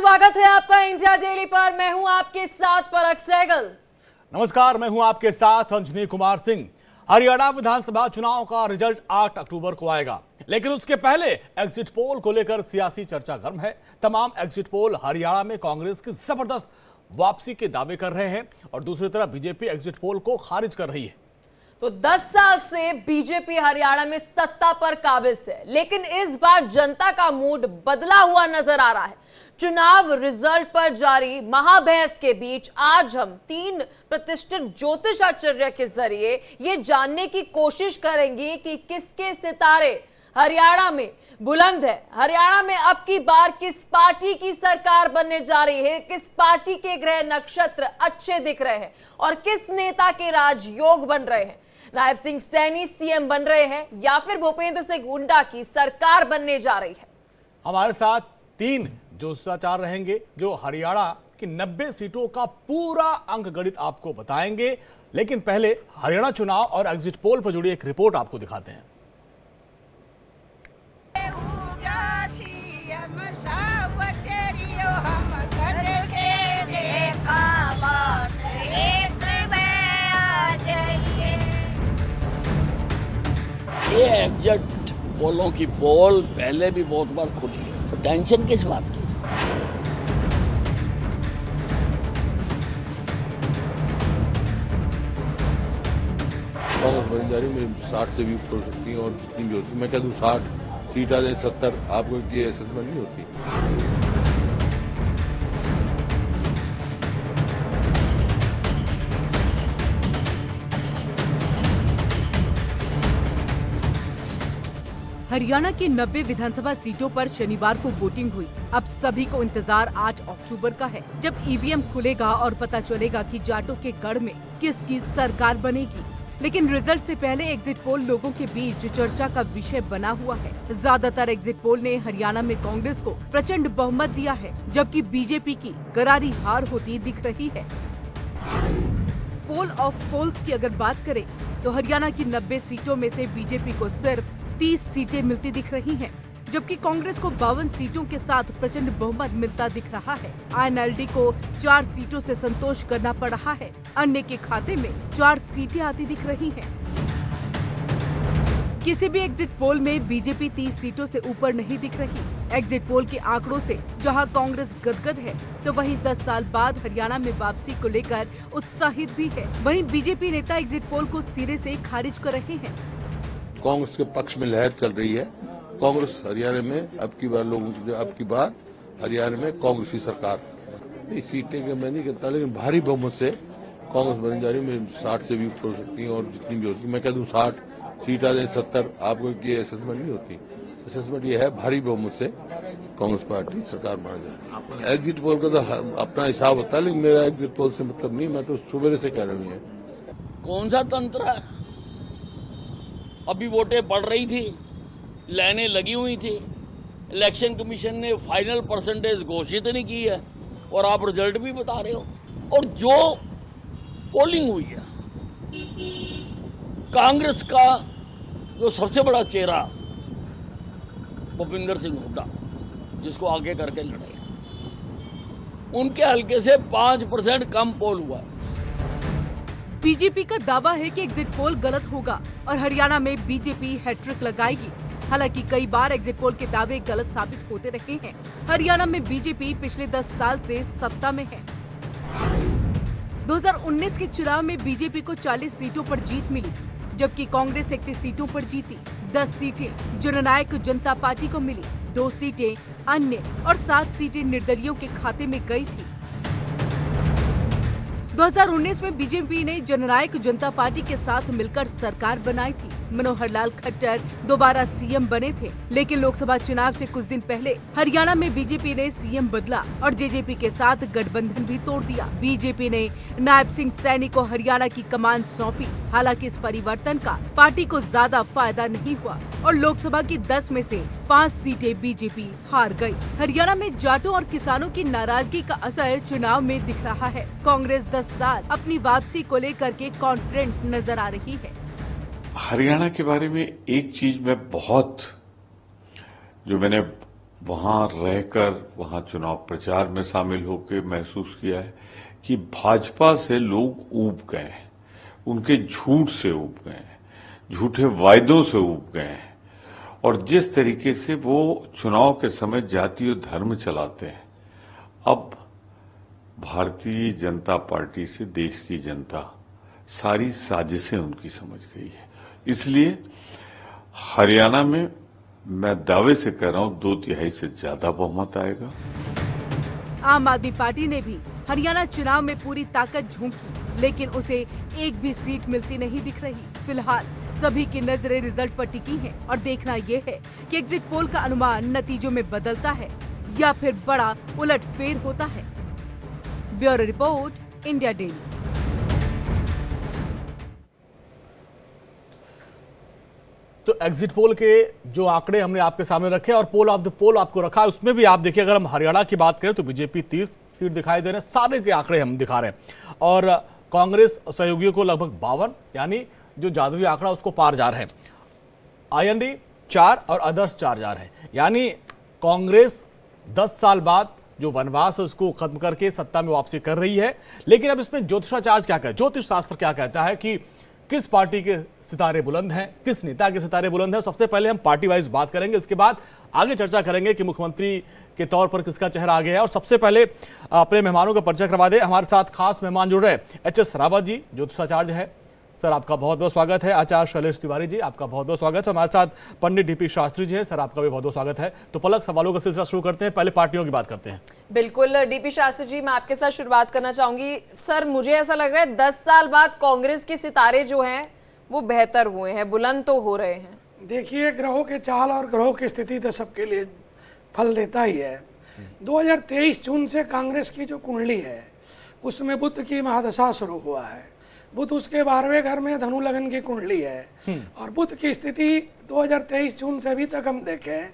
स्वागत है आपका इंडिया डेली पर। मैं हूं आपके साथ पलक सहगल। नमस्कार, मैं हूं आपके साथ अंजनी कुमार सिंह। हरियाणा विधानसभा चुनाव का रिजल्ट 8 अक्टूबर को आएगा, लेकिन उसके पहले एग्जिट पोल को लेकर सियासी चर्चा गर्म है। तमाम एग्जिट पोल हरियाणा में कांग्रेस की जबरदस्त वापसी के दावे कर रहे हैं और दूसरी तरफ बीजेपी एग्जिट पोल को खारिज कर रही है। तो 10 साल से बीजेपी हरियाणा में सत्ता पर काबिज है, लेकिन इस बार जनता का मूड बदला हुआ नजर आ रहा है। चुनाव रिजल्ट पर जारी महाबहस के बीच आज हम 3 प्रतिष्ठित ज्योतिष आचार्य के जरिए ये जानने की कोशिश करेंगे कि किसके सितारे हरियाणा में बुलंद है। हरियाणा में अब की बार किस पार्टी की सरकार बनने जा रही है, किस पार्टी के ग्रह नक्षत्र अच्छे दिख रहे हैं और किस नेता के राजयोग बन रहे हैं। नायब सिंह सैनी सीएम बन रहे हैं या फिर भूपेंद्र सिंह हुड्डा की सरकार बनने जा रही है। हमारे साथ 3 ज्योतिषाचार्य रहेंगे जो हरियाणा की 90 सीटों का पूरा अंक गणित आपको बताएंगे। लेकिन पहले हरियाणा चुनाव और एग्जिट पोल पर जुड़ी एक रिपोर्ट आपको दिखाते हैं। ये एग्जिट पोलों की पोल पहले भी बहुत बार खुली है, तो टेंशन किस बात की? कांग्रेस बनी जा रही है, 60 से भी ऊपर हो सकती है और जितनी भी होती है। मैं कह दूं 60 सीट आ जाए 70, आपको ये असेसमेंट नहीं होती। हरियाणा की 90 विधानसभा सीटों पर शनिवार को वोटिंग हुई। अब सभी को इंतजार 8 अक्टूबर का है, जब ईवीएम खुलेगा और पता चलेगा कि जाटों के गढ़ में किसकी सरकार बनेगी। लेकिन रिजल्ट से पहले एग्जिट पोल लोगों के बीच चर्चा का विषय बना हुआ है। ज्यादातर एग्जिट पोल ने हरियाणा में कांग्रेस को प्रचंड बहुमत दिया है, जबकि बीजेपी की करारी हार होती दिख रही है। पोल ऑफ पोल्स की अगर बात करें तो हरियाणा की 90 सीटों में से बीजेपी को सिर्फ 30 सीटें मिलती दिख रही हैं, जबकि कांग्रेस को 52 सीटों के साथ प्रचंड बहुमत मिलता दिख रहा है। आईएनएलडी को 4 सीटों से संतोष करना पड़ रहा है। अन्य के खाते में 4 सीटें आती दिख रही हैं। किसी भी एग्जिट पोल में बीजेपी 30 सीटों से ऊपर नहीं दिख रही। एग्जिट पोल के आंकड़ों से जहां कांग्रेस गदगद है, तो वहीं 10 साल बाद हरियाणा में वापसी को लेकर उत्साहित भी है। वहीं बीजेपी नेता एग्जिट पोल को सिरे से खारिज कर रहे हैं। कांग्रेस के पक्ष में लहर चल रही है। कांग्रेस हरियाणा में अब की बार हरियाणा में कांग्रेस की सरकार। इस सीटें के मैं नहीं कहता, लेकिन भारी बहुमत से कांग्रेस बनी जा रही है, 60 से भी ऊपर हो सकती है और जितनी भी होती है। मैं कह दूं 60 सीट आ जाए 70, आपको ये असेसमेंट नहीं होती। असेसमेंट ये है भारी बहुमत से कांग्रेस पार्टी सरकार बना जा रही है। एग्जिट पोल का तो अपना हिसाब होता है, लेकिन मेरा एग्जिट पोल से मतलब नहीं। मैं तो सुबह से कह रही हूँ। कौन सा तंत्र है? अभी वोटें पड़ रही थी, लाइनें लगी हुई थी, इलेक्शन कमीशन ने फाइनल परसेंटेज घोषित नहीं की है और आप रिजल्ट भी बता रहे हो। और जो पोलिंग हुई है, कांग्रेस का जो सबसे बड़ा चेहरा भूपेंद्र सिंह हुड्डा, जिसको आगे करके लड़े, उनके हल्के से 5% कम पोल हुआ है। बीजेपी का दावा है कि एग्जिट पोल गलत होगा और हरियाणा में बीजेपी हैट्रिक लगाएगी। हालांकि कई बार एग्जिट पोल के दावे गलत साबित होते रहे हैं। हरियाणा में बीजेपी पिछले 10 साल से सत्ता में है। 2019 के चुनाव में बीजेपी को 40 सीटों पर जीत मिली, जबकि कांग्रेस 31 सीटों पर जीती। 10 सीटें जननायक जनता पार्टी को मिली, 2 सीटें अन्य और 7 सीटें निर्दलियों के खाते में गई थी। 2019 में बीजेपी ने जननायक जनता पार्टी के साथ मिलकर सरकार बनाई थी। मनोहर लाल खट्टर दोबारा सीएम बने थे, लेकिन लोकसभा चुनाव से कुछ दिन पहले हरियाणा में बीजेपी ने सीएम बदला और जेजेपी के साथ गठबंधन भी तोड़ दिया। बीजेपी ने नायब सिंह सैनी को हरियाणा की कमान सौंपी। हालांकि इस परिवर्तन का पार्टी को ज्यादा फायदा नहीं हुआ और लोकसभा की 10 में से 5 सीटें बीजेपी हार गई। हरियाणा में जाटों और किसानों की नाराजगी का असर चुनाव में दिख रहा है। कांग्रेस 10 साल अपनी वापसी को लेकर के कॉन्फिडेंट नजर आ रही है। हरियाणा के बारे में एक चीज मैं बहुत, जो मैंने वहां रहकर वहां चुनाव प्रचार में शामिल होकर महसूस किया है कि भाजपा से लोग ऊब गए हैं, उनके झूठ से ऊब गए हैं, झूठे वायदों से ऊब गए हैं, और जिस तरीके से वो चुनाव के समय जाति और धर्म चलाते हैं, अब भारतीय जनता पार्टी से देश की जनता सारी साजिशें उनकी समझ गई है। इसलिए हरियाणा में मैं दावे से कह रहा हूं 2/3 से ज्यादा बहुमत आएगा। आम आदमी पार्टी ने भी हरियाणा चुनाव में पूरी ताकत झोंकी, लेकिन उसे एक भी सीट मिलती नहीं दिख रही। फिलहाल सभी की नजरें रिजल्ट पर टिकी हैं और देखना ये है कि एग्जिट पोल का अनुमान नतीजों में बदलता है या फिर बड़ा उलटफेर होता है। Bureau report, India daily. तो एग्जिट पोल के जो आंकड़े हमने आपके सामने रखे और पोल ऑफ द पोल आपको रखा है, उसमें भी आप देखिए, अगर हम हरियाणा की बात करें तो बीजेपी 30 सीट दिखाई दे रहे हैं, सारे के आंकड़े हम दिखा रहे हैं, और कांग्रेस सहयोगियों को लगभग 52, यानी जो जादुई आंकड़ा उसको पार जा रहे हैं। IND 4 और अदर्स 4 जा रहे हैं, यानी कांग्रेस 10 साल बाद जो वनवास है उसको खत्म करके सत्ता में वापसी कर रही है। लेकिन अब इसमें ज्योतिषाचार्य क्या कहता है, ज्योतिष शास्त्र क्या कहता है कि किस पार्टी के सितारे बुलंद हैं, किस नेता के सितारे बुलंद हैं। सबसे पहले हम पार्टी वाइज बात करेंगे, इसके बाद आगे चर्चा करेंगे कि मुख्यमंत्री के तौर पर किसका चेहरा आगे है। और सबसे पहले अपने मेहमानों का परिचय करवा दें। हमारे साथ खास मेहमान जुड़ रहे हैं HS रावत जी, ज्योतिषाचार्य है, सर आपका बहुत बहुत स्वागत है। आचार्य शैलेश तिवारी जी, आपका बहुत बहुत स्वागत है। हमारे साथ पंडित DP शास्त्री जी हैं, सर आपका भी बहुत बहुत स्वागत है। तो पलक, सवालों का सिलसिला शुरू करते हैं, पहले पार्टियों की बात करते हैं। बिल्कुल DP शास्त्री जी, मैं आपके साथ शुरुआत करना चाहूंगी। सर, मुझे ऐसा लग रहा है 10 साल बाद कांग्रेस के सितारे जो हैं वो बेहतर हुए हैं, बुलंद तो हो रहे हैं। देखिए, ग्रहों के चाल और ग्रहों की स्थिति तो सबके लिए फल देता ही है। 2023 जून से कांग्रेस की जो कुंडली है उसमें बुध की महादशा शुरू हुआ है। बुध उसके 12वें घर में धनु लगन की कुंडली है, और बुध की स्थिति 2023 जून से अभी तक हम देखें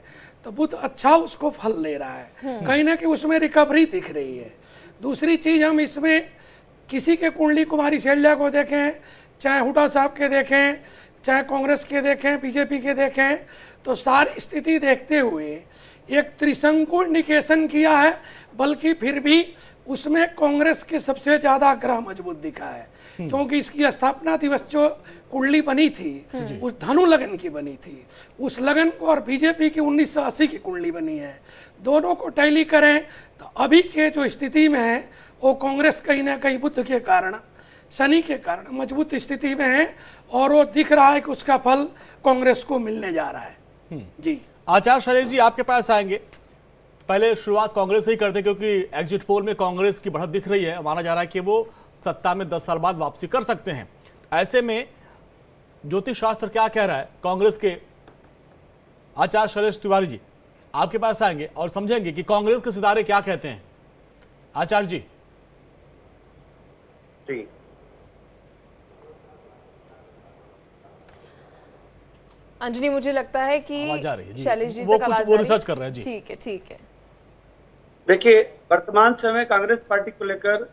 तो बुध अच्छा उसको फल दे रहा है, कहीं ना कहीं उसमें रिकवरी दिख रही है। दूसरी चीज, हम इसमें किसी के कुंडली कुमारी शैल्या को देखें, चाहे हुड्डा साहब के देखें, चाहे कांग्रेस के देखें, बीजेपी के देखें, तो सारी स्थिति देखते हुए एक त्रिशंकु इंडिकेशन किया है, बल्कि फिर भी उसमें कांग्रेस के सबसे ज्यादा ग्रह मजबूत दिखा है, क्योंकि इसकी स्थापना दिवस जो कुंडली बनी थी उस धनु लगन की बनी थी, उस लगन को, और बीजेपी की 1980 की कुंडली बनी है। दोनों को टैली करें तो अभी के जो स्थिति में है वो कांग्रेस कहीं ना कहीं बुध के कारण, शनि के कारण मजबूत स्थिति में है, और वो दिख रहा है कि उसका फल कांग्रेस को मिलने जा रहा है। जी आचार्य शैलेश जी, आपके पास आएंगे। पहले शुरुआत कांग्रेस से ही करते, क्योंकि एग्जिट पोल में कांग्रेस की बढ़त दिख रही है, माना जा रहा है कि वो सत्ता में 10 साल बाद वापसी कर सकते हैं। ऐसे में ज्योतिष शास्त्र क्या कह रहा है कांग्रेस के? आचार्य शैलेश तिवारी जी, आपके पास आएंगे और समझेंगे कि कांग्रेस के सितारे क्या कहते हैं। आचार्य जी। जी, अंजनी, मुझे लगता है कि आवाज आ रही है जी। शैलेश जी वो तक कुछ आवाज वो आ रही है। रिसर्च कर रहे हैं जी। ठीक है, ठीक है। देखिए, वर्तमान समय कांग्रेस पार्टी को लेकर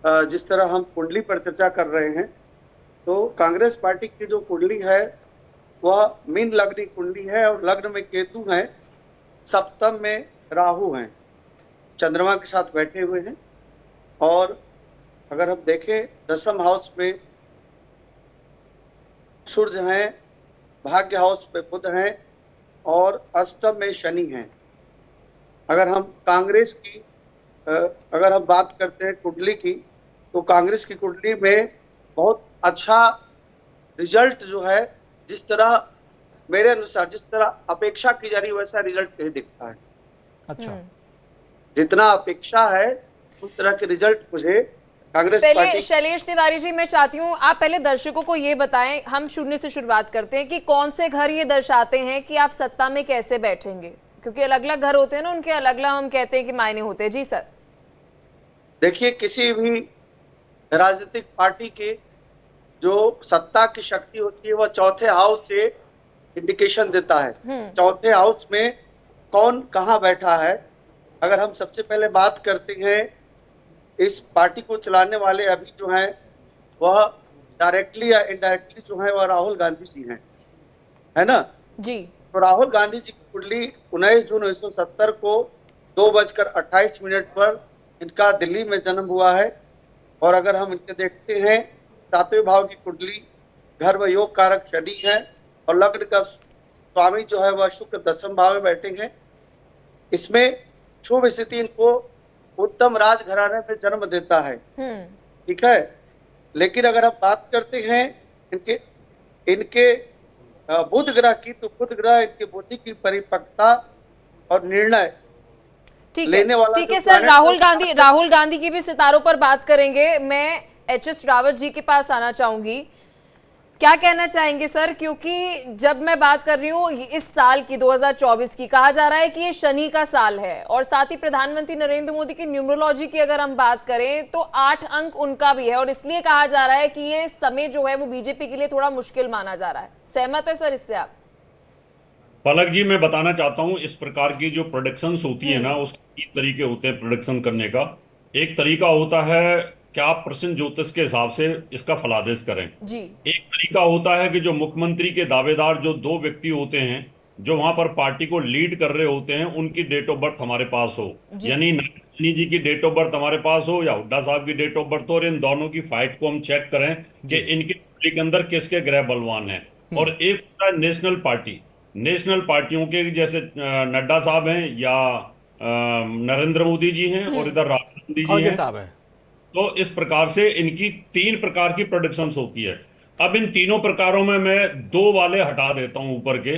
जिस तरह हम कुंडली पर चर्चा कर रहे हैं, तो कांग्रेस पार्टी की जो कुंडली है वह मीन लग्न कुंडली है, और लग्न में केतु है, सप्तम में राहु हैं, चंद्रमा के साथ बैठे हुए हैं। और अगर हम देखें दशम हाउस में सूर्य हैं, भाग्य हाउस पे बुध हैं, और अष्टम में शनि हैं। अगर हम कांग्रेस की अगर हम बात करते हैं कुंडली की, तो कांग्रेस की कुंडली में बहुत अच्छा रिजल्ट जो है, जिस तरह मेरे अनुसार जिस तरह अपेक्षा की जा रही वैसा रिजल्ट नहीं दिखता है। अच्छा, जितना अपेक्षा है उस तरह के रिजल्ट मुझे कांग्रेस पहले पार्टी। शैलेश तिवारी जी, मैं चाहती हूँ आप पहले दर्शकों को ये बताएं, हम शून्य से शुरुआत करते हैं, कि कौन से घर ये दर्शाते हैं कि आप सत्ता में कैसे बैठेंगे, क्योंकि अलग अलग घर होते हैं ना, उनके अलग अलग हम कहते हैं कि मायने होते हैं। जी सर। देखिए, किसी भी राजनीतिक पार्टी के जो सत्ता की शक्ति होती है वह चौथे हाउस से इंडिकेशन देता है। चौथे हाउस में कौन कहाँ बैठा है। अगर हम सबसे पहले बात करते हैं, इस पार्टी को चलाने वाले अभी जो हैं वह डायरेक्टली या इनडायरेक्टली जो है वह राहुल गांधी जी हैं, है ना जी। तो राहुल गांधी जी कुंडली 19 जून 1970 को 2:28 पर इनका दिल्ली में जन्म हुआ है। और अगर हम इनके देखते हैं, 7वें भाव की कुंडली, घर में योग कारक शनि है और लग्न का स्वामी जो है वह शुक्र 10वें भाव में बैठे हैं। इसमें शुभ स्थिति इनको उत्तम राजघराने में जन्म देता है। ठीक है, लेकिन अगर हम बात करते हैं इनके बुध ग्रह की, तो बुध ग्रह इनकी बुद्धि की परिपक्वता और निर्णय लेने वाला ठीक है जो सर, planet राहुल गांधी की भी सितारों पर बात करेंगे। मैं एच.एस. रावत जी के पास आना चाहूंगी, क्या कहना चाहेंगे सर? क्योंकि जब मैं बात कर रही हूँ इस साल की 2024 की, कहा जा रहा है कि ये शनि का साल है और साथ ही प्रधानमंत्री नरेंद्र मोदी की न्यूमरोलॉजी की अगर हम बात करें तो 8 अंक उनका भी है और इसलिए कहा जा रहा है कि ये समय जो है वो बीजेपी के लिए थोड़ा मुश्किल माना जा रहा है। सहमत है सर इससे आप? पलक जी, मैं बताना चाहता हूं, इस प्रकार की जो प्रोडिक्शंस होती है ना, उसके 3 तरीके होते हैं प्रोडिक्शन करने का। एक तरीका होता है कि आप प्रश्न ज्योतिष के हिसाब से इसका फलादेश करें जी। एक तरीका होता है कि जो मुख्यमंत्री के दावेदार जो 2 व्यक्ति होते हैं जो वहां पर पार्टी को लीड कर रहे होते हैं, उनकी डेट ऑफ बर्थ हमारे पास हो, यानी नारायण जी की डेट ऑफ बर्थ हमारे पास हो या हुड्डा साहब की डेट ऑफ बर्थ हो, और इन दोनों की फाइट को हम चेक करें कि इनकी कुंडली के अंदर किसके ग्रह बलवान है। और एक होता है नेशनल पार्टी, नेशनल पार्टियों के जैसे नड्डा साहब हैं या नरेंद्र मोदी जी हैं और इधर राहुल गांधी जी हैं। तो इस प्रकार से इनकी 3 प्रकार की प्रोडिक्शंस होती है। अब इन तीनों प्रकारों में मैं 2 वाले हटा देता हूं ऊपर के,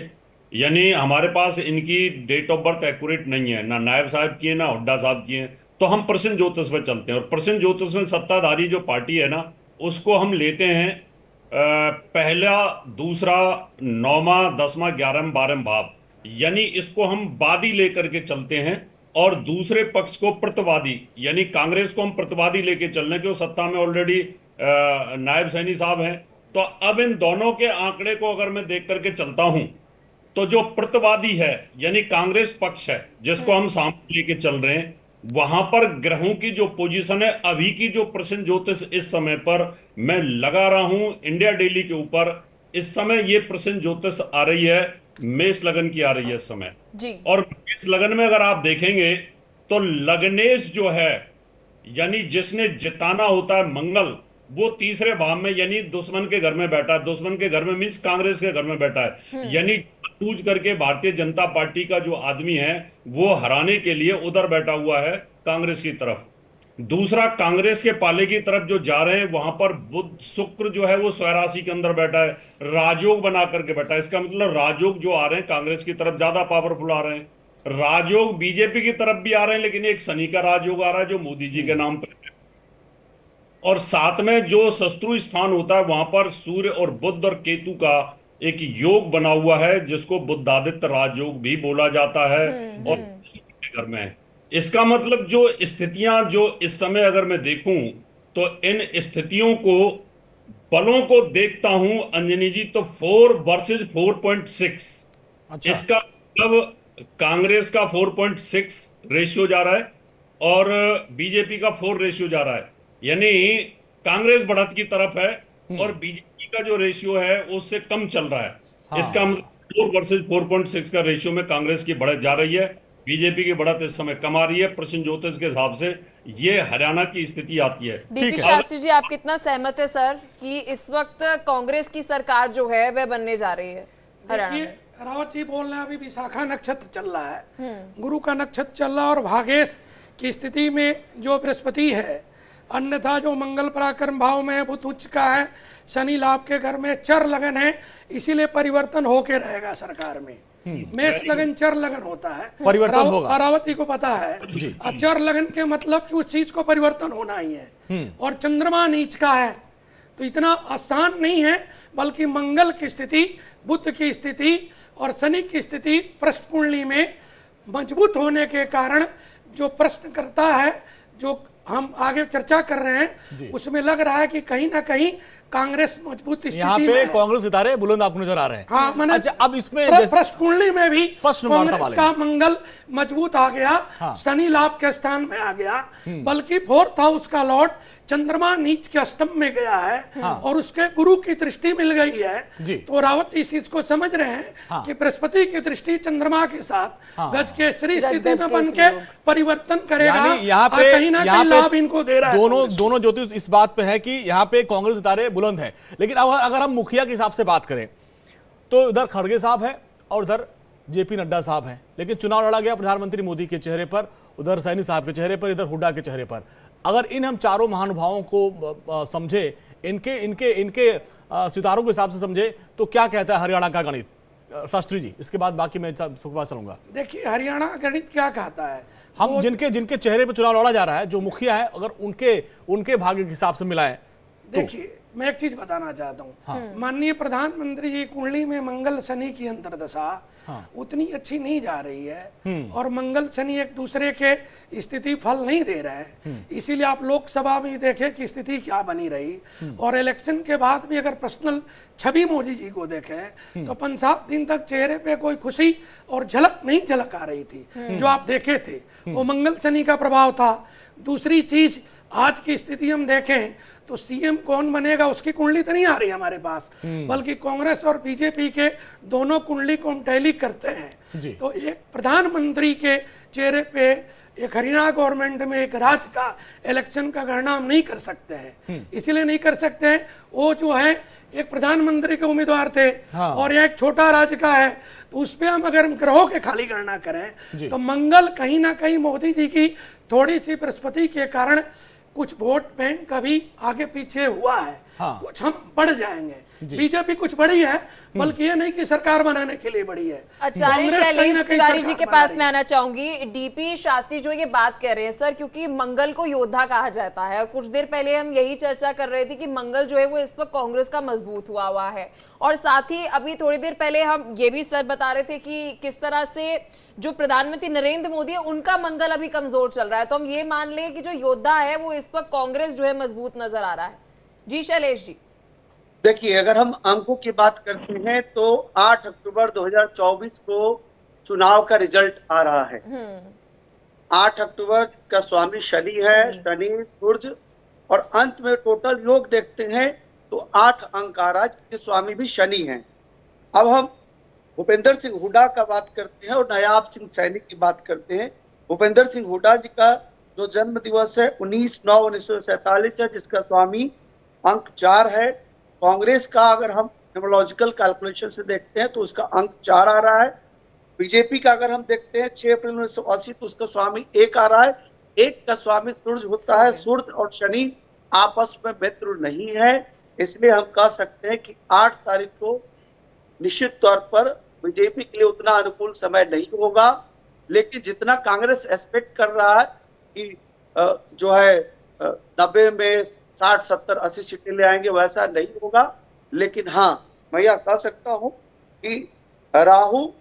यानी हमारे पास इनकी डेट ऑफ बर्थ एक्यूरेट नहीं है, ना नायब साहब की है ना हुड्डा साहब की है, तो हम प्रश्न ज्योतिष में चलते हैं। और प्रश्न ज्योतिष में सत्ताधारी जो पार्टी है ना, उसको हम लेते हैं पहला, दूसरा, 9वां, 10वां, 11वां, 12वां भाव, यानी इसको हम वादी लेकर के चलते हैं। और दूसरे पक्ष को प्रतिवादी, यानी कांग्रेस को हम प्रतिवादी लेके चल रहे हैं, क्योंकि सत्ता में ऑलरेडी नायब सैनी साहब हैं। तो अब इन दोनों के आंकड़े को अगर मैं देख करके चलता हूं, तो जो प्रतिवादी है यानी कांग्रेस पक्ष है जिसको हम सामने लेके चल रहे हैं, वहां पर ग्रहों की जो पोजीशन है, अभी की जो प्रश्न ज्योतिष इस समय पर मैं लगा रहा हूं इंडिया डेली के ऊपर, इस समय ये प्रश्न ज्योतिष आ रही है मेष लगन की आ रही है इस समय जी। और मेष लगन में अगर आप देखेंगे तो लग्नेश जो है, यानी जिसने जिताना होता है मंगल, वो तीसरे भाव में यानी दुश्मन के घर में बैठा है। दुश्मन के घर में मीन्स कांग्रेस के घर में बैठा है, यानी सूझ करके भारतीय जनता पार्टी का जो आदमी है वो हराने के लिए उधर बैठा हुआ है कांग्रेस की तरफ। दूसरा, कांग्रेस के पाले की तरफ जो जा रहे हैं वहां पर बुध शुक्र जो है वो स्वराशि के अंदर बैठा है, राजयोग बना करके बैठा है। इसका मतलब राजयोग जो आ रहे हैं कांग्रेस की तरफ ज्यादा पावरफुल आ रहे हैं, राजयोग बीजेपी की तरफ भी आ रहे हैं, लेकिन एक शनि का राजयोग आ रहा है जो मोदी जी के नाम पर है। और साथ में जो शत्रु स्थान होता है वहां पर सूर्य और बुध और केतु का एक योग बना हुआ है जिसको बुद्धादित्य राजयोग भी बोला जाता है और घर में है। इसका मतलब जो स्थितियां जो इस समय अगर मैं देखूं तो इन स्थितियों को, बलों को देखता हूं अंजनी जी, तो 4 वर्सेस 4.6। अच्छा। इसका मतलब कांग्रेस का 4.6 रेशियो जा रहा है और बीजेपी का 4 रेशियो जा रहा है, यानी कांग्रेस बढ़त की तरफ है और बीजेपी का जो रेशियो है उससे कम चल रहा है। हाँ। इसका मतलब 4 वर्सेस 4.6 का रेशियो में कांग्रेस की बढ़त जा रही है, बीजेपी की बढ़त इस समय कम आ रही है। प्रश्न ज्योतिष के हिसाब से ये हरियाणा की स्थिति आती है। डीपी शास्त्री जी, आप कितना सहमत है सर कि इस वक्त कांग्रेस की सरकार जो है वह बनने जा रही है हरियाणा में? रावत जी बोल रहे हैं अभी विशाखा नक्षत्र चल रहा है, गुरु का नक्षत्र चल रहा है और भागेश की स्थिति में जो बृहस्पति है, अन्यथा जो मंगल पराक्रम भाव में है, बुध उच्च का है, शनि लाभ के घर में, चर लगन है, इसीलिए परिवर्तन होके रहेगा सरकार में। मेष लगन चर लगन होता है, परिवर्तन होगा, रावत जी को पता है। चर लगन के मतलब कि उस चीज को परिवर्तन होना ही है। और चंद्रमा नीच का है तो इतना आसान नहीं है, बल्कि मंगल की स्थिति, बुध की स्थिति और शनि की स्थिति प्रश्न कुंडली में मजबूत होने के कारण जो प्रश्न करता है, जो हम आगे चर्चा कर रहे हैं उसमें लग रहा है कि कहीं ना कहीं कांग्रेस मजबूत यहाँ स्थिति पे में है। कांग्रेस सितारे बुलंद आपको नजर आ रहे हैं। हाँ, मैंने अच्छा, अब इसमें प्रश्न कुंडली में भी प्रश्न वार्ता कांग्रेस वाले का मंगल मजबूत आ गया, शनि लाभ के स्थान में आ गया, बल्कि 4th हाउस का लॉर्ड चंद्रमा नीच के अष्टम में गया है और उसके गुरु की दृष्टि मिल गई है। तो रावत इस चीज को समझ रहे हैं कि बृहस्पति की दृष्टि चंद्रमा के साथ गज केसरी स्थिति में बन के परिवर्तन करेगा। यानी यहाँ पे कहीं ना कहीं लाभ इनको दे रहा है। दोनों ज्योतिष इस बात पे है कि यहाँ पे कांग्रेस सितारे बुलंद है। लेकिन अगर हम मुखिया के हिसाब से बात करें तो इधर खड़गे साहब है और उधर जेपी नड्डा साहब हैं। लेकिन चुनाव लड़ा गया प्रधानमंत्री मोदी के चेहरे पर, उधर सैनी साहब के चेहरे पर, इधर हुड्डा के चेहरे पर। अगर इन हम चारों महानुभावों को समझे, इनके इनके इनके सितारों के हिसाब से समझे, तो क्या कहता है हरियाणा का गणित? शास्त्री जी, इसके बाद बाकी मैं सबके पास चलूंगा। देखिए हरियाणा गणित क्या कहता है, हम जिनके चेहरे पर चुनाव लड़ा जा रहा है, जो मुखिया है, अगर उनके भाग्य के हिसाब से मिलाएं तो। देखिए मैं एक चीज बताना चाहता हूँ। माननीय प्रधानमंत्री जी कुंडली में मंगल शनि की अंतर्दशा उतनी अच्छी नहीं जा रही है और मंगल शनि एक दूसरे के स्थिति फल नहीं दे रहे हैं। इसीलिए आप लोकसभा में देखें कि स्थिति क्या बनी रही और इलेक्शन के बाद भी अगर पर्सनल छवि मोदी जी को देखें तो 5-7 दिन तक चेहरे पे कोई खुशी और झलक नहीं झलक आ रही थी। जो आप देखे थे वो मंगल शनि का प्रभाव था। दूसरी चीज आज की स्थिति हम देखें तो सीएम कौन बनेगा उसकी कुंडली तो नहीं आ रही हमारे पास, बल्कि कांग्रेस और बीजेपी के दोनों कुंडली को हम टैली करते हैं। तो एक प्रधानमंत्री के चेहरे पे एक हरियाणा गवर्नमेंट में एक राज्य का इलेक्शन का गणना हम नहीं कर सकते हैं। इसलिए नहीं कर सकते हैं, वो जो है एक प्रधानमंत्री के उम्मीदवार थे और यह एक छोटा राज्य का है, तो उस पर हम अगर ग्रहों के खाली गणना करें तो मंगल कहीं ना कहीं मोदी जी की थोड़ी सी बृहस्पति के कारण कुछ वोट बैंक का भी आगे पीछे हुआ है। कुछ हम बढ़ जाएंगे। बीजेपी कुछ बड़ी है, बल्कि ये नहीं कि सरकार बनाने के लिए बड़ी है। आचार्य शैलेश तिवारी जी के पास मैं आना चाहूंगी। डीपी शास्त्री जो ये बात कह रहे हैं सर, क्योंकि मंगल को योद्धा कहा जाता है और कुछ देर पहले हम यही चर्चा कर रहे थे कि मंगल जो है वो इस वक्त कांग्रेस का मजबूत हुआ है, और साथ ही अभी थोड़ी देर पहले हम ये भी सर बता रहे थे कि किस तरह से जो प्रधानमंत्री नरेंद्र मोदी है उनका मंगल अभी कमजोर चल रहा है। तो हम ये मान लें कि जो योद्धा है वो इस वक्त कांग्रेस जो है मजबूत नजर आ रहा है। जी शैलेश जी, देखिए अगर हम अंकों की बात करते हैं तो 8 अक्टूबर 2024 को चुनाव का रिजल्ट आ रहा है। 8 अक्टूबर जिसका स्वामी शनि है, शनि सूर्य, और अंत में टोटल योग देखते हैं तो 8 अंक आ रहा है जिसके स्वामी भी शनि हैं। अब हम भूपेंद्र सिंह हुड्डा का बात करते हैं और नायाब सिंह सैनी की बात करते हैं। भूपेंद्र सिंह हुड्डा जी का जो जन्म दिवस है 19/9/1947 है, जिसका स्वामी अंक 4 है। कांग्रेस का अगर हम न्यूमरोलॉजिकल कैलकुलेशन से देखते हैं तो उसका अंक 4 आ रहा है। बीजेपी का अगर हम देखते हैं 6 अप्रैल 1980 तो उसका स्वामी 1 आ रहा है। 1 का स्वामी सूर्य होता है। सूर्य और शनि आपस में मित्र नहीं है, इसलिए हम कह सकते हैं कि 8 तारीख को निश्चित तौर पर बीजेपी के लिए उतना अनुकूल समय नहीं होगा। लेकिन जितना कांग्रेस एक्सपेक्ट कर रहा है कि जो है 90 में 60, 70, 80 सीटें ले आएंगे, वैसा नहीं होगा। लेकिन हाँ, मैं यह कह सकता हूं कि राहु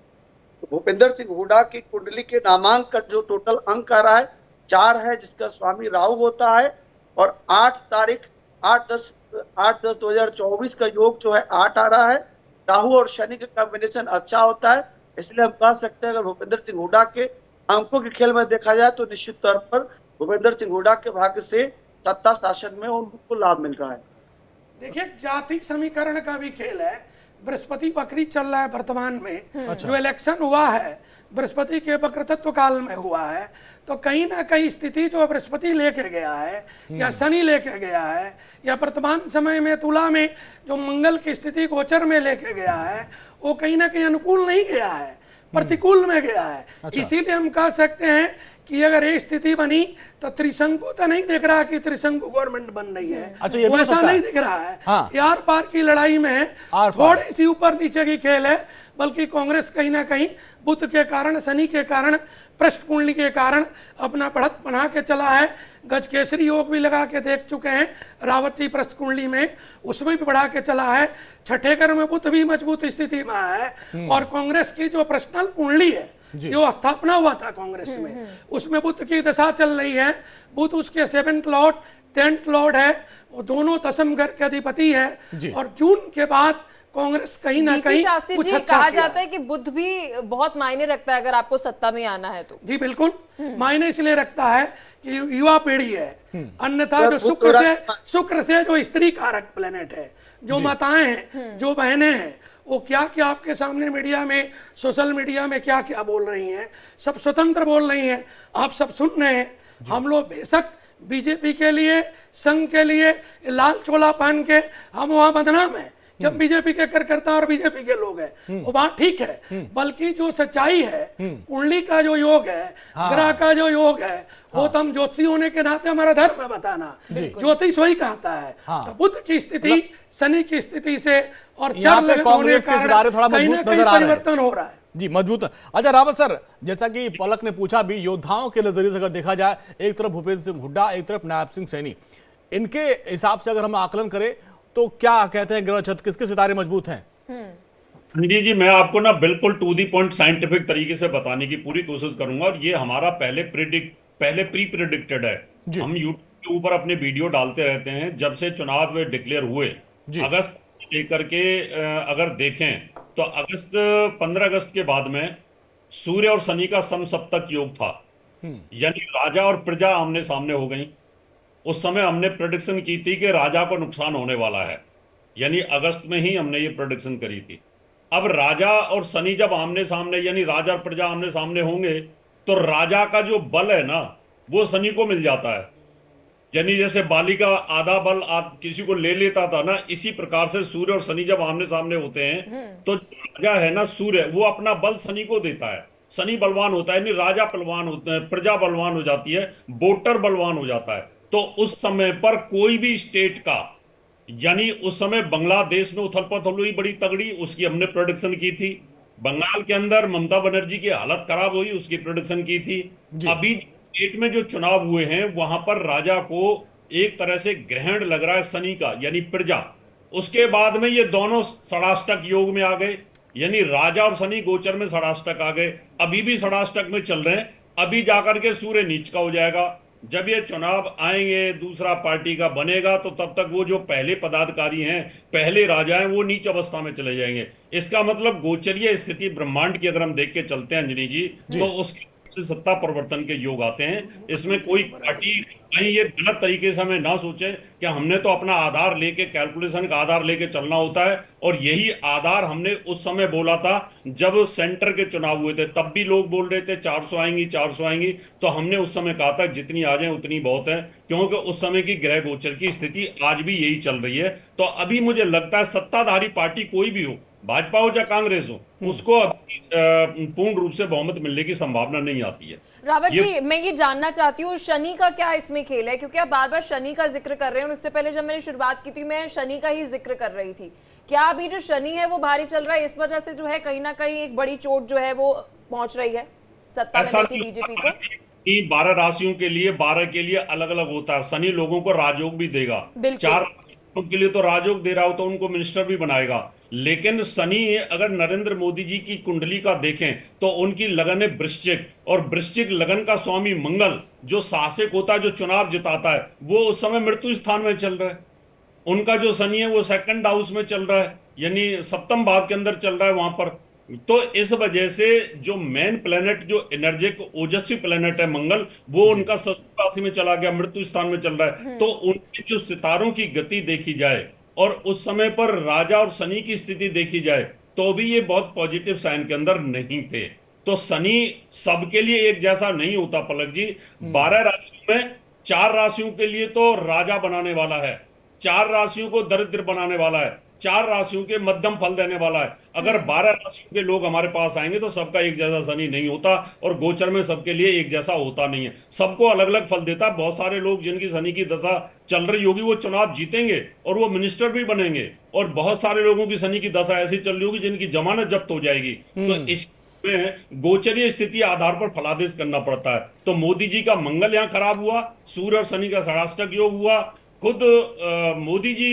भूपेंद्र सिंह हुड्डा की कुंडली के नामांकन जो टोटल अंक आ रहा है 4 है, जिसका स्वामी राहु होता है। और 8 तारीख 8/10/2024 का योग जो है 8 आ रहा है। राहु और शनि का कॉम्बिनेशन अच्छा होता है, इसलिए हम कह सकते हैं अगर भूपेंद्र सिंह हुड्डा के अंकों के खेल में देखा जाए तो निश्चित तौर पर भूपेंद्र सिंह हुड्डा के भाग्य से सत्ता शासन में उनको लाभ मिल रहा है। देखिए जाति समीकरण का भी खेल है। बृहस्पति वक्री चल रहा है वर्तमान में। जो इलेक्शन हुआ है बृहस्पति के वक्रतत्व काल में हुआ है, तो कहीं ना कहीं स्थिति जो बृहस्पति लेके गया है या शनि लेके गया है या वर्तमान समय में तुला में जो मंगल की स्थिति गोचर में लेके गया है, वो कहीं ना कहीं अनुकूल नहीं गया है, प्रतिकूल में गया है। इसीलिए हम कह सकते हैं कि अगर ये स्थिति बनी तो त्रिशंकु तो नहीं दिख रहा कि त्रिशंकु गवर्नमेंट बन रही है। ये भी ऐसा नहीं दिख रहा है। यार पार की लड़ाई में थोड़ी सी ऊपर नीचे की खेल है, बल्कि कांग्रेस कहीं ना कहीं बुध के कारण, शनि के कारण, पृष्ठ कुंडली के कारण अपना बढ़त बना के चला है। गज केसरी योग भी लगा के देख चुके हैं रावत जी पृष्ठ कुंडली में, उसमें भी बढ़ा के चला है। छठे घर में बुध भी मजबूत स्थिति में है। और कांग्रेस की जो पर्सनल कुंडली है जो स्थापना हुआ था कांग्रेस में, उसमें बुध की दशा चल रही है। बुध उसके 7th लॉर्ड 10th लॉर्ड है, वो दोनों दशम घर के अधिपति है। और जून के बाद कांग्रेस कहीं ना कहीं शास्त्री कुछ जी, अच्छा कहा किया जाता है कि बुध भी बहुत मायने रखता है अगर आपको सत्ता में आना है तो। जी बिल्कुल, मायने इसलिए रखता है कि युवा पीढ़ी है, अन्यथा जो शुक्र से जो स्त्री कारक प्लेनेट है, जो माताएं हैं, जो बहनें हैं, वो क्या क्या आपके सामने मीडिया में, सोशल मीडिया में क्या क्या बोल रही हैं, सब स्वतंत्र बोल रही हैं, आप सब सुन रहे हैं। हम लोग बेशक बीजेपी के लिए, संघ के लिए लाल चोला पहन के हम वहां बदनाम है कि हम बीजेपी के कार्यकर्ता और बीजेपी के लोग हैं, वो बात ठीक है। बल्कि जो सच्चाई है, कुंडली का जो योग है, ग्रह का जो योग है, वो तो हम ज्योतिषी होने के नाते हमारा धर्म है बताना, ज्योतिष वही कहता है। तो बुध की स्थिति शनि की स्थिति से और कांग्रेस के सितारे थोड़ा मजबूत नजर आ रहे हैं, परिवर्तन हो रहा है जी, मजबूत। अच्छा रावत सर, जैसा कि पलक ने पूछा भी, योद्धाओं के नजरिए से अगर देखा जाए, एक तरफ भूपेंद्र सिंह हुड्डा, एक तरफ नायब सिंह सैनी, इनके हिसाब से अगर हम आकलन करें तो क्या कहते हैं, ग्रह छत किसके सितारे मजबूत हैं? जी, मैं आपको ना बिल्कुल टू दी पॉइंट साइंटिफिक तरीके से बताने की पूरी कोशिश करूंगा, और ये हमारा पहले प्री प्रिडिक्टेड है। हम यूट्यूब के ऊपर अपने वीडियो डालते रहते हैं जब से चुनाव डिक्लेयर हुए, अगस्त लेकर के अगर देखें तो अगस्त 15 अगस्त के बाद में सूर्य और शनि का समसप्तक योग था, यानी राजा और प्रजा आमने सामने हो गई। उस समय हमने प्रेडिक्शन की थी कि राजा को नुकसान होने वाला है, यानी अगस्त में ही हमने ये प्रेडिक्शन करी थी। अब राजा और शनि जब आमने सामने, यानी राजा और प्रजा आमने सामने होंगे, तो राजा का जो बल है ना, वो शनि को मिल जाता है। यानी जैसे बाली का आधा बल आप किसी को ले लेता था ना, इसी प्रकार से सूर्य और शनि जब आमने सामने होते हैं तो राजा है ना सूर्य, वो अपना बल शनि को देता है। शनि बलवान होता है, यानी राजा बलवान होते हैं, प्रजा बलवान हो जाती है, वोटर बलवान हो जाता है। तो उस समय पर कोई भी स्टेट का, यानी उस समय बांग्लादेश में उथल पुथल हुई बड़ी तगड़ी, उसकी हमने प्रोडिक्शन की थी। बंगाल के अंदर ममता बनर्जी की हालत खराब हुई, उसकी प्रोडिक्शन की थी। अभी स्टेट में जो चुनाव हुए हैं वहां पर राजा को एक तरह से ग्रहण लग रहा है शनि का, यानी प्रजा। उसके बाद में ये दोनों षडाष्टक योग में आ गए, यानी राजा और शनि गोचर में षडाष्टक आ गए, अभी भी षडाष्टक में चल रहे हैं। अभी जाकर के सूर्य नीच का हो जाएगा। जब ये चुनाव आएंगे, दूसरा पार्टी का बनेगा, तो तब तक वो जो पहले पदाधिकारी हैं, पहले राजा हैं, वो नीच अवस्था में चले जाएंगे। इसका मतलब गोचरीय स्थिति ब्रह्मांड की अगर हम देख के चलते हैं अंजनी जी, तो उसके से सत्ता परिवर्तन के योग आते हैं। इसमें कोई पार्टी कहीं ये गलत तरीके से हमें ना सोचे कि हमने तो अपना आधार लेके, कैलकुलेशन का आधार लेके चलना होता है। और यही आधार हमने उस समय बोला था जब सेंटर के चुनाव हुए थे, तब भी लोग बोल रहे थे 400 आएंगी 400 आएंगी, तो हमने उस समय कहा था जितनी आ जाए उतनी बहुत है, क्योंकि उस समय की ग्रह गोचर की स्थिति आज भी यही चल रही है। तो अभी मुझे लगता है सत्ताधारी पार्टी कोई भी हो, भाजपा हो या कांग्रेस हो, उसको पूर्ण रूप से बहुमत मिलने की संभावना नहीं आती है। रावत जी, मैं ये जानना चाहती हूँ शनि का क्या इसमें खेल है, क्योंकि आप बार बार शनि का जिक्र कर रहे हैं और इससे पहले जब मैंने शुरुआत की थी मैं शनि का ही जिक्र कर रही थी। क्या अभी जो शनि है वो भारी चल रहा है, इस वजह से जो है कहीं ना कहीं एक बड़ी चोट जो है वो पहुंच रही है सत्ता में बैठी बीजेपी को? 12 राशियों के लिए 12 के लिए अलग अलग होता है। शनि लोगों को राजयोग भी देगा, 4 राशियों के लिए तो राजयोग दे रहा हो तो उनको मिनिस्टर भी बनाएगा। लेकिन शनि अगर नरेंद्र मोदी जी की कुंडली का देखें तो उनकी लगन है वृश्चिक, और वृश्चिक लगन का स्वामी मंगल जो शासक होता है, जो चुनाव जिताता है, वो उस समय मृत्यु स्थान में चल रहा है। उनका जो शनि है वो 2nd हाउस में चल रहा है, यानी 7th भाव के अंदर चल रहा है वहां पर। तो इस वजह से जो मेन प्लेनेट, जो एनर्जिक ओजस्वी प्लेनेट है मंगल, वो उनका ससुर राशि में चला गया, मृत्यु स्थान में चल रहा है। तो उनके जो सितारों की गति देखी जाए और उस समय पर राजा और शनि की स्थिति देखी जाए तो भी ये बहुत पॉजिटिव साइन के अंदर नहीं थे। तो शनि सबके लिए एक जैसा नहीं होता पलक जी। 12 राशियों में 4 राशियों के लिए तो राजा बनाने वाला है, 4 राशियों को दरिद्र बनाने वाला है, 4 राशियों के मध्यम फल देने वाला है। अगर 12 राशियों के लोग हमारे पास आएंगे तो सबका एक जैसा शनि नहीं होता, और गोचर में सबके लिए एक जैसा होता नहीं है, सबको अलग अलग फल देता है। बहुत सारे लोग जिनकी शनि की दशा चल रही होगी वो चुनाव जीतेंगे और वो मिनिस्टर भी बनेंगे, और बहुत सारे लोगों की शनि की दशा ऐसी चल रही होगी जिनकी जमानत जब्त हो जाएगी। तो इसमें गोचरीय स्थिति आधार पर फलादेश करना पड़ता है। तो मोदी जी का मंगल यहाँ खराब हुआ, सूर्य और शनि का षडाष्टक योग हुआ। खुद मोदी जी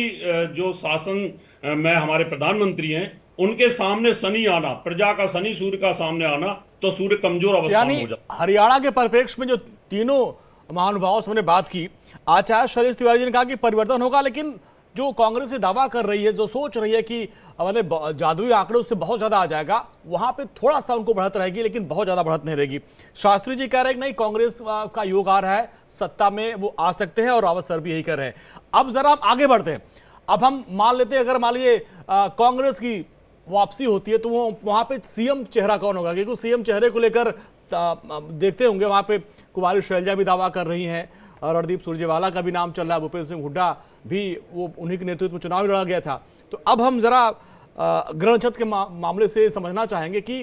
जो शासन में हमारे प्रधानमंत्री हैं, उनके सामने शनि आना, प्रजा का शनि सूर्य का सामने आना, तो सूर्य कमजोर अवस्था में यानी हो जाता हरियाणा के परिप्रेक्ष्य में जो तीनों महानुभावों से हमने बात की, आचार्य शैलेश तिवारी जी ने कहा कि परिवर्तन होगा, लेकिन जो कांग्रेस से दावा कर रही है, जो सोच रही है कि मतलब जादुई आंकड़े उससे बहुत ज्यादा आ जाएगा, वहां पे थोड़ा सा उनको बढ़त रहेगी, लेकिन बहुत ज्यादा बढ़त नहीं रहेगी। शास्त्री जी कह रहे हैं कि नहीं, कांग्रेस का योग आ रहा है, सत्ता में वो आ सकते हैं, और रावत सर भी यही कर रहे हैं। अब जरा हम आगे बढ़ते हैं। अब हम मान लेते हैं, अगर मान लीजिए कांग्रेस की वापसी होती है, तो वो वहां पे सीएम चेहरा कौन होगा? क्योंकि सीएम चेहरे को लेकर देखते होंगे वहां पे कुमारी शैलजा भी दावा कर रही हैं, और रणदीप सुरजेवाला का भी नाम चल रहा है, भूपेंद्र सिंह हुड्डा भी, वो उन्हीं के नेतृत्व में चुनाव लड़ा गया था। तो अब हम जरा ग्रहणछत्र के मामले से समझना चाहेंगे कि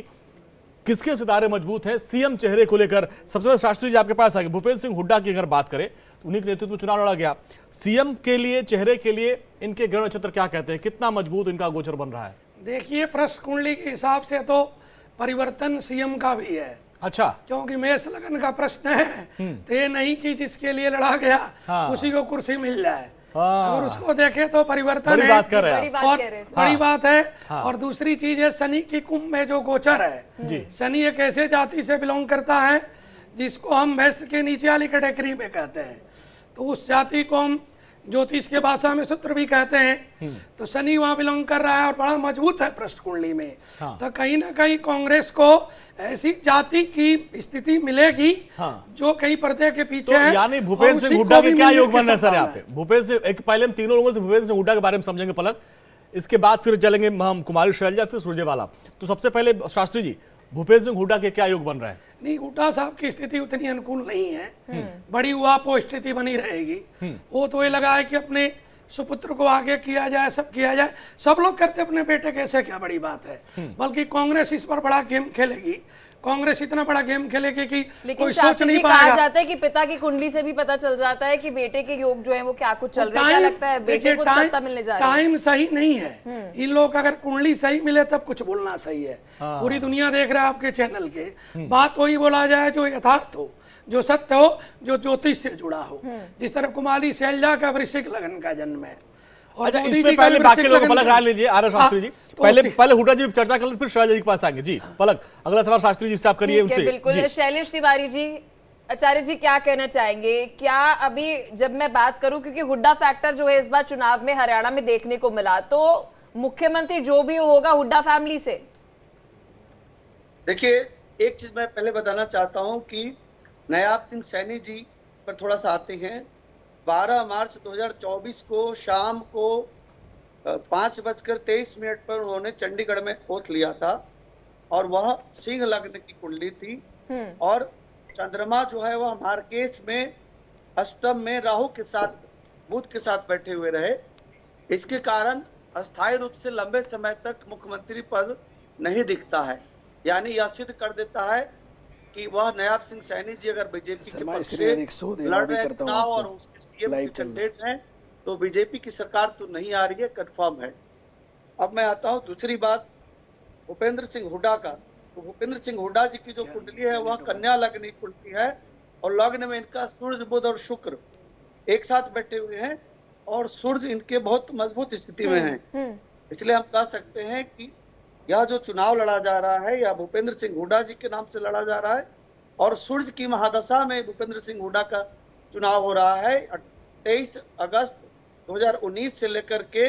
किसके सितारे मजबूत हैं सीएम चेहरे को लेकर। सबसे पहले शास्त्री जी आपके पास आएंगे। भूपेंद्र सिंह हुड्डा की अगर बात करें तो उन्हीं के नेतृत्व में चुनाव लड़ा गया, सीएम के लिए, चेहरे के लिए इनके ग्रहणछत्र क्या कहते हैं, कितना मजबूत इनका गोचर बन रहा है? देखिए, प्रश्न कुंडली के हिसाब से तो परिवर्तन सीएम का भी है। अच्छा, क्योंकि मेष लगन का प्रश्न है, तो ये नहीं कि जिसके लिए लड़ा गया उसी को कुर्सी मिल जाए। अगर उसको देखे तो परिवर्तन बड़ी है, बात कर रहे हैं और बड़ी बात है। और दूसरी चीज है, शनि की कुंभ में जो गोचर है, शनि एक ऐसे जाति से बिलोंग करता है जिसको हम भैंस के नीचे वाली कैटेगरी में कहते हैं, तो उस जाति को हम ज्योतिष के भाषा में सूत्र भी कहते हैं। तो शनि वहां बिलोंग कर रहा है और बड़ा मजबूत है प्रश्न कुंडली में। तो कहीं ना कहीं कांग्रेस को ऐसी जाति की स्थिति मिलेगी जो कई पर्दे के पीछे तो है। यानी भूपेंद्र सिंह हुड्डा के क्या योग बन रहा है सर यहाँ पे? भूपेंद्र सिंह, एक पहले हम तीनों लोगों से भूपेंद्र सिंह हुड्डा के बारे में समझेंगे पलक, इसके बाद फिर चलेंगे हम कुमारी शैलजा, फिर सुरजेवाला। तो सबसे पहले शास्त्री जी, भूपेंद्र सिंह हुड्डा के क्या योग बन रहा है? नहीं, हुड्डा साहब की स्थिति उतनी अनुकूल नहीं है, बड़ी उहापोह स्थिति बनी रहेगी। वो तो ये लगा है कि अपने सुपुत्र को आगे किया जाए, सब किया जाए, सब लोग करते अपने बेटे कैसे, क्या बड़ी बात है। बल्कि कांग्रेस इस पर बड़ा गेम खेलेगी। कांग्रेस इतना बड़ा गेम खेलेगी कि कोई सोच नहीं कहा पाएगा। जाता है कि पिता की कुंडली से भी पता चल जाता है कि बेटे के योग जो है वो क्या कुछ चल रहा है। क्या लगता है बेटे को सत्ता मिलने जा रही है? टाइम सही नहीं है। इन लोग अगर कुंडली सही मिले तब कुछ बोलना सही है। पूरी दुनिया देख रहा है आपके चैनल के, बात वही बोला जाए जो यथार्थ हो, जो सत्य हो, जो ज्योतिष से जुड़ा हो। जिस तरह कुमारी शैलजा का वृश्चिक लगन का जन्म है। अच्छा, इसमें पहले बाकी लोगों को पलक राय लीजिए। आर शास्त्री जी, पहले हुड्डा जी चर्चा कर, फिर शैलजा जी के पास आएंगे। जी पलक, अगला सवाल शास्त्री जी से आप करिए उनसे। बिल्कुल। शैलेश तिवारी जी, आचार्य जी क्या कहना चाहेंगे? क्या अभी जब मैं बात करूं, क्योंकि हुड्डा फैक्टर जो है इस बार चुनाव में हरियाणा में देखने को मिला, तो मुख्यमंत्री जो भी होगा हुड्डा फैमिली से? देखिए, एक चीज मैं पहले बताना चाहता हूं कि नायाब सिंह सैनी जी पर थोड़ा सा आते हैं। 12 मार्च 2024 को शाम को 5:23 पर उन्होंने चंडीगढ़ में ओथ लिया था, और वह सिंह लग्न की कुंडली थी, और चंद्रमा जो है वह मार्केश में अष्टम में राहु के साथ, बुध के साथ बैठे हुए रहे। इसके कारण अस्थायी रूप से लंबे समय तक मुख्यमंत्री पद नहीं दिखता है। यानी यह सिद्ध कर देता है कि वह नायाब सिंह सैनी जी अगर बीजेपी के पक्ष से लड़ रहे हैं चुनाव और उसके सीएम के कैंडिडेट हैं, तो बीजेपी की सरकार तो नहीं आ रही है, कंफर्म है। अब मैं आता हूं दूसरी बात, भूपेंद्र सिंह हुड्डा का। तो भूपेंद्र सिंह हुड्डा जी की जो कुंडली है वह कन्या लग्न कुंडली है, और लग्न में इनका सूर्य, बुध और शुक्र एक साथ बैठे हुए हैं, और सूर्य इनके बहुत मजबूत स्थिति में हैं। इसलिए हम कह सकते हैं कि यह जो चुनाव लड़ा जा रहा है, यह भूपेंद्र सिंह हुड्डा जी के नाम से लड़ा जा रहा है, और सूर्य की महादशा में भूपेंद्र सिंह हुड्डा का चुनाव हो रहा है। 23 अगस्त 2019 से लेकर के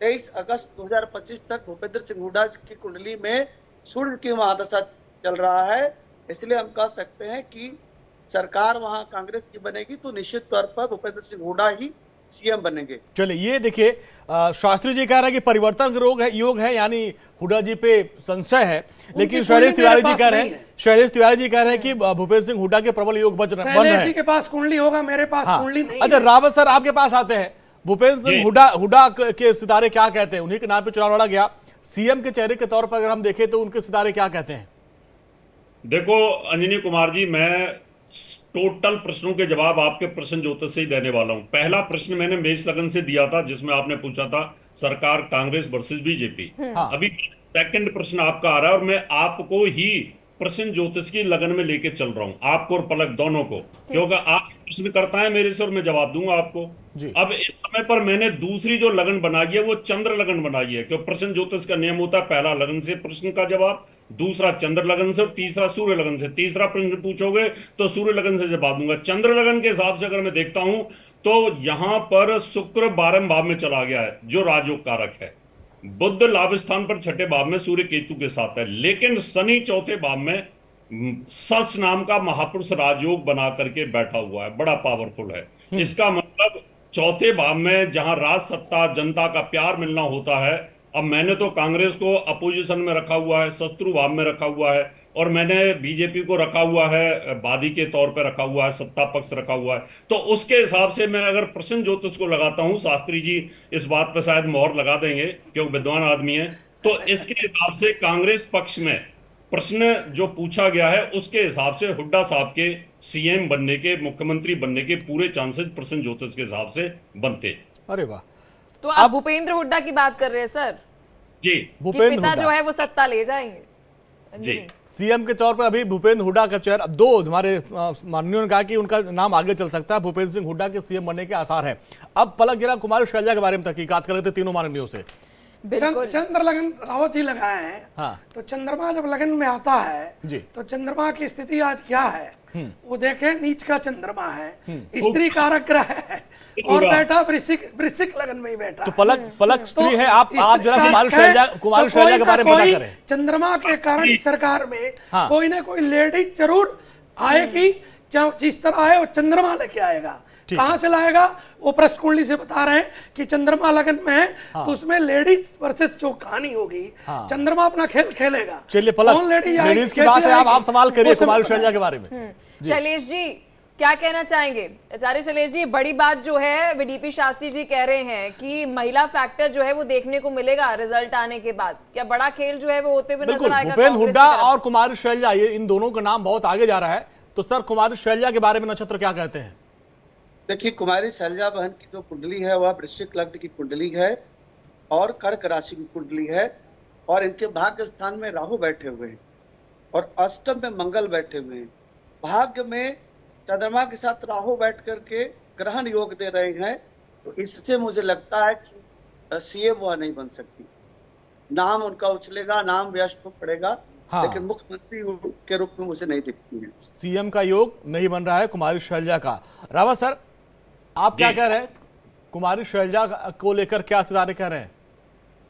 23 अगस्त 2025 तक भूपेंद्र सिंह हुड्डा जी की कुंडली में सूर्य की महादशा चल रहा है। इसलिए हम कह सकते हैं कि सरकार वहां कांग्रेस की बनेगी तो निश्चित तौर पर भूपेंद्र सिंह हुड्डा ही सीएम बनेंगे। चलिए, ये देखिए, शास्त्री जी कह रहे हैं कि परिवर्तन का योग है, यानी हुड्डा जी पे संशय है, लेकिन शैलेश तिवारी जी कह रहे हैं कि भूपेंद्र सिंह हुड्डा के प्रबल योग बन रहे हैं। शैलेश जी के पास कुंडली होगा, मेरे पास कुंडली नहीं। अच्छा, रावत सर आपके पास आते हैं। भूपेंद्र सिंह हुड्डा के सितारे क्या कहते हैं? उन्हीं के नाम पे चुनाव लड़ा गया, सीएम के चेहरे के तौर पर अगर हम देखें तो उनके सितारे क्या कहते हैं? देखो अंजनी कुमार जी, मैं टोटल प्रश्नों के जवाब आपके प्रश्न ज्योतिष से ही देने वाला हूं। पहला प्रश्न मैंने मेष लगन से दिया था, जिसमें आपने पूछा था सरकार कांग्रेस वर्सेस बीजेपी। अभी सेकंड प्रश्न आपका आ रहा है, और मैं आपको ही प्रश्न ज्योतिष की लगन में लेके चल रहा हूं, आपको और पलक दोनों को, क्योंकि आप प्रश्न करता है मेरे से और मैं जवाब दूंगा आपको। अब इस समय पर मैंने दूसरी जो लगन बनाई है वो चंद्र लगन बनाई है, क्योंकि प्रश्न ज्योतिष का नियम होता है पहला लगन से प्रश्न का जवाब, दूसरा चंद्र लगन से और तीसरा सूर्य लगन से। तीसरा प्रश्न पूछोगे तो सूर्य लगन से जवाब दूंगा। चंद्र लगन के हिसाब से अगर मैं देखता हूं तो यहां पर शुक्र 12वें भाव में चला गया है जो राजयोग कारक है। बुध लाभ स्थान पर 6ठे भाव में सूर्य केतु के साथ है, लेकिन शनि 4थे भाव में सच नाम का महापुरुष राजयोग बना करके बैठा हुआ है, बड़ा पावरफुल है। इसका मतलब 4थे भाव में जहां राज सत्ता, जनता का प्यार मिलना होता है, अब मैंने तो कांग्रेस को अपोजिशन में रखा हुआ है, शत्रु भाव में रखा हुआ है, और मैंने बीजेपी को रखा हुआ है वादी के तौर पे रखा हुआ है, सत्ता पक्ष रखा हुआ है। तो उसके हिसाब से मैं अगर प्रश्न ज्योतिष को लगाता हूं, शास्त्री जी इस बात पर शायद मोहर लगा देंगे क्योंकि विद्वान आदमी है, तो इसके हिसाब से कांग्रेस पक्ष में प्रश्न जो पूछा गया है उसके हिसाब से हुड्डा साहब के सीएम बनने के, मुख्यमंत्री बनने के पूरे चांसेस प्रश्न ज्योतिष के हिसाब से बनते। अरे वाह, तो आप भूपेंद्र हुड्डा की बात कर रहे हैं सर जी, कि पिता जो है वो सत्ता ले जाएंगे जी। सीएम के तौर पर अभी भूपेंद्र हुड्डा का चेहरा, अब दो हमारे माननीयों ने कहा कि उनका नाम आगे चल सकता है, भूपेंद्र सिंह हुड्डा के सीएम बनने के आसार हैं। अब पलक गिरा कुमारी शैलजा के बारे में तहकीकात कर रहे थे तीनों माननीयों से। चंद्र लगन रावत जी लगाए हैं। हाँ। तो चंद्रमा जब लगन में आता है जी। तो चंद्रमा की स्थिति आज क्या है वो देखे, नीच का चंद्रमा है, स्त्री कारक ग्रह है और बैठा वृश्चिक लगन में ही बैठा। तो पलक स्त्री है। आप जरा कुमारी शैलजा के बारे में बता करें। चंद्रमा के कारण इस सरकार में कोई ना कोई लेडीज जरूर आएगी, जिस तरह आए वो चंद्रमा लेके आएगा। कहां से लाएगा वो प्रश्न कुंडली से बता रहे हैं कि चंद्रमा लगन में है। तो उसमें लेडीज वर्सेस जो कहानी होगी, चंद्रमा अपना खेल खेलेगा। चलिए पलक, लेडीज की बात है, आप सवाल करिए कुमारी शैलजा के बारे में। शैलेश जी क्या कहना चाहेंगे? आचार्य शैलेश जी, बड़ी बात जो है वीडीपी शास्त्री जी कह रहे हैं कि महिला फैक्टर जो है वो देखने को मिलेगा रिजल्ट आने के बाद। क्या बड़ा खेल जो है वो होते हुए नजर आएगा? भूपेंद्र हुड्डा और कुमारी शैलजा, ये इन दोनों का नाम बहुत आगे जा रहा है। तो सर कुमारी शैलजा के बारे में नक्षत्र क्या कहते हैं? देखिए, कुमारी शैलजा बहन की जो कुंडली है वह वृश्चिक लग्न की कुंडली है और कर्क राशि की कुंडली है, और इनके भाग्य स्थान में राहु बैठे हुए हैं और अष्टम में मंगल बैठे हुए हैं। भाग्य में चंद्रमा के साथ राहु बैठ करके ग्रहण योग दे रहे हैं। तो इससे मुझे लगता है कि सीएम वह नहीं बन सकती। नाम उनका उछलेगा, नाम व्यस्त पड़ेगा, लेकिन मुख्यमंत्री के रूप में मुझे नहीं दिखती है। सीएम का योग नहीं बन रहा है कुमारी शैलजा का। रावत सर, आप क्या कह रहे हैं? कुमारी शैलजा को लेकर क्या सितारे कह रहे हैं?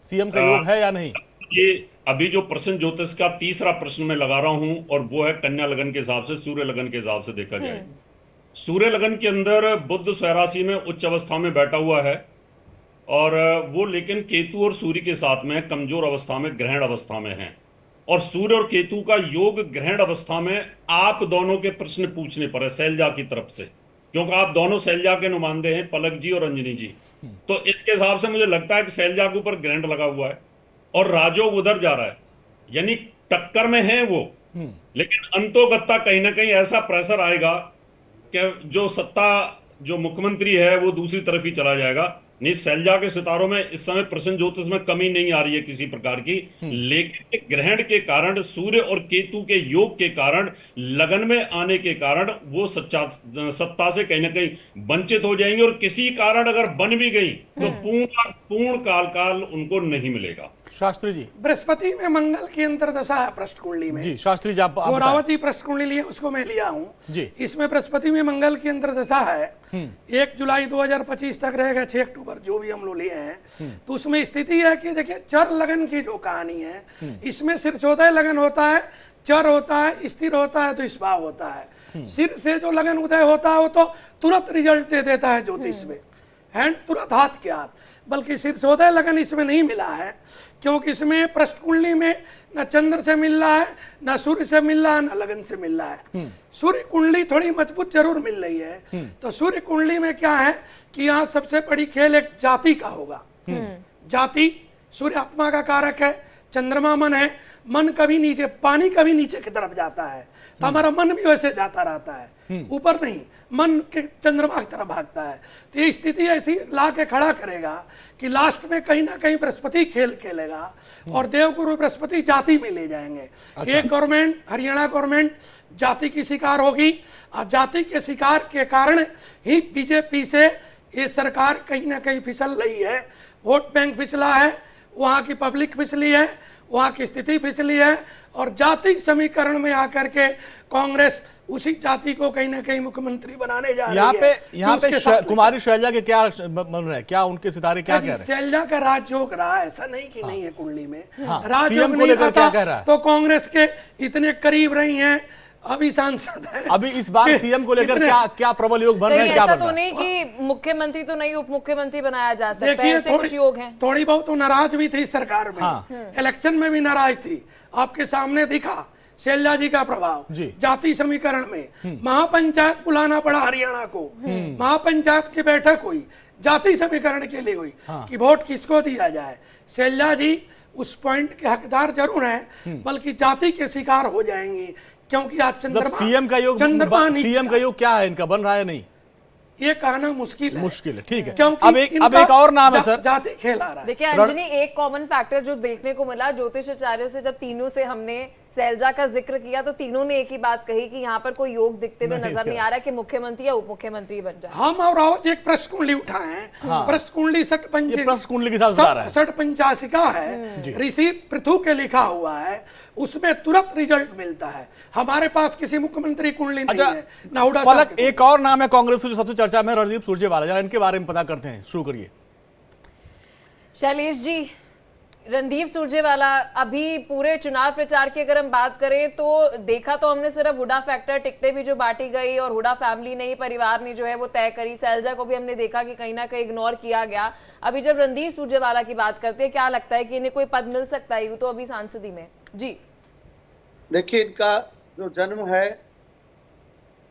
सीएम का योग है या नहीं? ये अभी जो प्रश्न ज्योतिष का तीसरा प्रश्न मैं लगा रहा हूं, और वो है कन्या लगन के हिसाब से, सूर्य लगन के हिसाब से देखा जाए। सूर्य लगन के अंदर बुध स्वराशि में उच्च अवस्था में बैठा हुआ है, और वो लेकिन केतु और सूर्य के साथ में कमजोर अवस्था में, ग्रहण अवस्था में है। और सूर्य और केतु का योग ग्रहण अवस्था में आप दोनों के प्रश्न पूछने पर है शैलजा की तरफ से, क्योंकि आप दोनों शैलजा के नुमाइंदे हैं, पलक जी और अंजनी जी। तो इसके हिसाब से मुझे लगता है कि शैलजा के ऊपर ग्रहण लगा हुआ है और राजयोग उधर जा रहा है, यानी टक्कर में है वो। लेकिन अंतोगत्ता कहीं ना कहीं ऐसा प्रेशर आएगा कि जो सत्ता, जो मुख्यमंत्री है वो दूसरी तरफ ही चला जाएगा। नहीं, शैलजा के सितारों में इस समय प्रश्न ज्योतिष में कमी नहीं आ रही है किसी प्रकार की, लेकिन ग्रहण के कारण, सूर्य और केतु के योग के कारण, लगन में आने के कारण वो सत्ता से कहीं ना कहीं वंचित हो जाएंगे, और किसी कारण अगर बन भी गई तो पूर्ण काल उनको नहीं मिलेगा। शास्त्री जी, बृहस्पति में मंगल की अंतर्दशा है प्रश्न कुंडली में। जी शास्त्री जी, आप रावत जी प्रश्न कुंडली लिए उसको मैं लिया हूँ जी। इसमें बृहस्पति में मंगल की अंतर्दशा है, 1 जुलाई 2025 तक रहेगा, 6 अक्टूबर जो भी हम लोग लिए हैं। तो उसमें स्थिति है कि देखिए, चर लगन की जो कहानी है, इसमें सिरचोदय लगन होता है, चर होता है, स्थिर होता है, तो स्वभाव होता है। सिर से जो लगन उदय होता है वो तो तुरंत रिजल्ट दे देता है ज्योतिष में, हैंड तुरंत हाथ के हाथ। बल्कि सिरसोदय लगन इसमें नहीं मिला है, क्योंकि इसमें प्रश्न कुंडली में न चंद्र से मिल रहा है, न सूर्य से मिल रहा है, न लगन से मिल रहा है। सूर्य कुंडली थोड़ी मजबूत जरूर मिल रही है। तो सूर्य कुंडली में क्या है कि यहाँ सबसे बड़ी खेल एक जाति का होगा। जाति सूर्य आत्मा का कारक है, चंद्रमा मन है। मन कभी नीचे, पानी कभी नीचे की तरफ जाता है, तो हमारा मन भी वैसे जाता रहता है, ऊपर नहीं, मन के चंद्रमा की तरफ भागता है। तो ये स्थिति ऐसी ला के खड़ा करेगा कि लास्ट में कहीं ना कहीं बृहस्पति खेल खेलेगा, और देवगुरु बृहस्पति जाति में ले जाएंगे। एक गवर्नमेंट, हरियाणा गवर्नमेंट जाति की शिकार होगी, और जाति के शिकार के कारण ही बीजेपी से ये सरकार कहीं ना कहीं फिसल रही है। वोट बैंक फिसला है, वहाँ की पब्लिक फिसली है, वहाँ की स्थिति फिसली है और जाति समीकरण में आकर के कांग्रेस उसी जाति को कहीं ना कहीं मुख्यमंत्री बनाने जा रही है। यहाँ पे कुमारी शैलजा के क्या बन रहे हैं, क्या उनके सितारे क्या कह रहे हैं? शैलजा का राजयोग रहा है, ऐसा नहीं कि नहीं है कुंडली में। राजयोग सीएम को नहीं लेकर क्या आता कह रहा है? तो कांग्रेस के इतने करीब रही हैं, अभी सांसद है। अभी इस बार सीएम को लेकर क्या प्रबल योग बन रहे हैं, क्या ऐसा बन तो रहा है? नहीं कि मुख्यमंत्री तो नहीं उप मुख्यमंत्री बनाया जा सकता है, देखिए ऐसे कुछ योग हैं। थोड़ी बहुत तो नाराज भी थी सरकार में, इलेक्शन में भी नाराज थी, आपके सामने दिखा शैलजा जी का प्रभाव जाति समीकरण में। महापंचायत बुलाना पड़ा हरियाणा को, महापंचायत की बैठक हुई जाति समीकरण के लिए हुई कि वोट किसको दिया जाए। शैलजा जी उस पॉइंट के हकदार जरूर हैं, बल्कि जाति के शिकार हो जाएंगी, क्योंकि आज सीएम का योग क्या है इनका, बन रहा है नहीं, ये कहना मुश्किल है। ठीक है। क्योंकि अब एक और नाम है सर, जाति खेल आ रहा है। देखिए अंजनी, एक कॉमन फैक्टर जो देखने को मिला ज्योतिषाचार्यों से, जब तीनों से हमने शैलजा का जिक्र किया तो तीनों ने एक ही बात कही कि यहाँ पर कोई योग दिखते हुए नजर नहीं आ रहा कि मुख्यमंत्री या उप मुख्यमंत्री बन जाए। हम और रावत एक प्रश्न कुंडली उठाए हैं, प्रश्न कुंडली सठ पंचाशिका है, ऋषि पृथु के लिखा हुआ है, उसमें तुरंत रिजल्ट मिलता है। हमारे पास किसी मुख्यमंत्री कुंडली नहीं है। नाउडा पलक, एक और नाम है कांग्रेस जो सबसे चर्चा में, रणदीप सुरजेवाला, जरा इनके बारे में पता करते हैं, शुरू करिए। शैलेश जी, रणदीप सुरजेवाला अभी पूरे चुनाव प्रचार की अगर हम बात करें तो देखा तो हमने सिर्फ हुडा फैक्टर, टिकटें भी जो बांटी गई और हुडा फैमिली ने ही, परिवार ने जो है वो तय करी। शैलजा को भी हमने देखा कि कहीं ना कहीं इग्नोर किया गया। अभी जब रणदीप सुरजेवाला की बात करते हैं, क्या लगता है कि इन्हें कोई पद मिल सकता है? तो अभी सांसदी में जी देखिए, इनका जो जन्म है,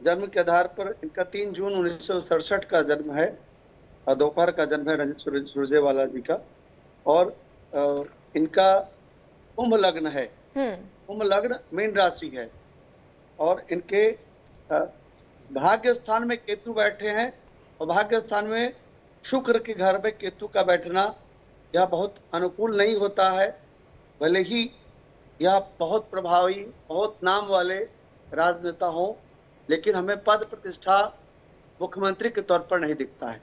जन्म के आधार पर इनका 3 जून 1967 का जन्म है, दोपहर का जन्म है रणदीप सुरजेवाला जी का। और इनका कुंभ लग्न है, कुंभ लग्न मीन राशि है, और इनके भाग्य स्थान में केतु बैठे हैं, और भाग्य स्थान में शुक्र के घर में केतु का बैठना यह बहुत अनुकूल नहीं होता है। भले ही यह बहुत प्रभावी, बहुत नाम वाले राजनेता हों, लेकिन हमें पद प्रतिष्ठा मुख्यमंत्री के तौर पर नहीं दिखता है।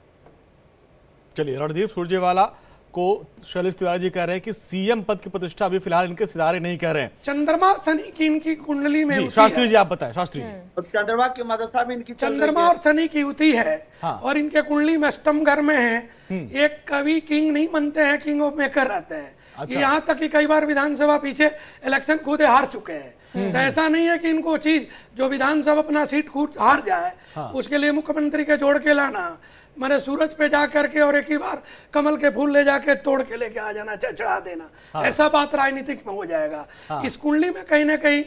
चलिए, रणदीप सुरजेवाला को शैलेश तिवारी जी कह रहे हैं कि सीएम पद की प्रतिष्ठा अभी फिलहाल इनके सितारे नहीं कह रहे हैं। चंद्रमा शनि की इनकी कुंडली में, शास्त्री जी आप बताएं। शास्त्री जी, चंद्रमा की मदशा भी इनकी चंद्रमा और शनि की युति है, और इनके कुंडली में अष्टम घर में है। एक कवि किंग नहीं बनते हैं, किंग ऑफ मेकर रहते हैं। यहाँ तक कि कई बार विधानसभा पीछे इलेक्शन खुद हार चुके हैं। तो ऐसा नहीं है कि इनको चीज जो विधानसभा अपना सीट खुद हार जाए, उसके लिए मुख्यमंत्री के जोड़ के लाना, मैंने सूरज पे जा करके और एक ही बार कमल के फूल ले जाके तोड़ के लेके आ जाना, चढ़ा देना, ऐसा बात राजनीतिक में हो जाएगा। इस कुंडली में कहीं ना कहीं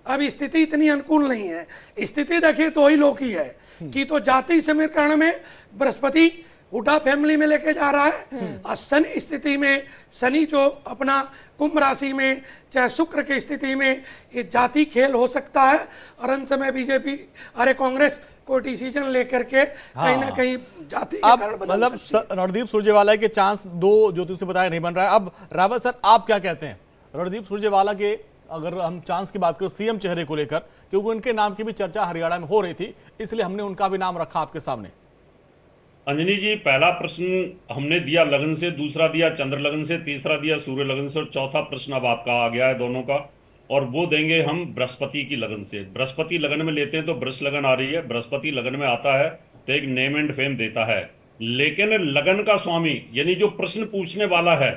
अभी स्थिति इतनी अनुकूल नहीं है। स्थिति देखिए तो वही लोग ही है कि तो जाति समीकरण में बृहस्पति हुडा फैमिली में लेके जा रहा है, और शनि स्थिति में, शनि जो अपना कुंभ राशि में, चाहे शुक्र की स्थिति में, ये जाति खेल हो सकता है। और अंत में बीजेपी, अरे कांग्रेस को डिसीजन लेकर के कहीं ना कहीं जाति के कारण बदल मतलब रणदीप सुरजेवाला के चांस दो ज्योतिष से बताया नहीं बन रहा है। अब रावत सर, आप क्या कहते हैं रणदीप सुरजेवाला के, अगर हम चांस की बात करें सीएम चेहरे को लेकर, क्योंकि उनके नाम की भी चर्चा हरियाणा में हो रही थी, इसलिए हमने उनका भी नाम रखा आपके सामने। अंजनी जी, पहला प्रश्न हमने दिया लगन से, दूसरा दिया चंद्र लगन से, तीसरा दिया सूर्य लगन से, और चौथा प्रश्न अब आपका आ गया है दोनों का, और वो देंगे हम बृहस्पति की लगन से। बृहस्पति लगन में लेते हैं तो वृष लगन आ रही है, बृहस्पति लगन में आता है तो एक नेम एंड फेम देता है, लेकिन लगन का स्वामी यानी जो प्रश्न पूछने वाला है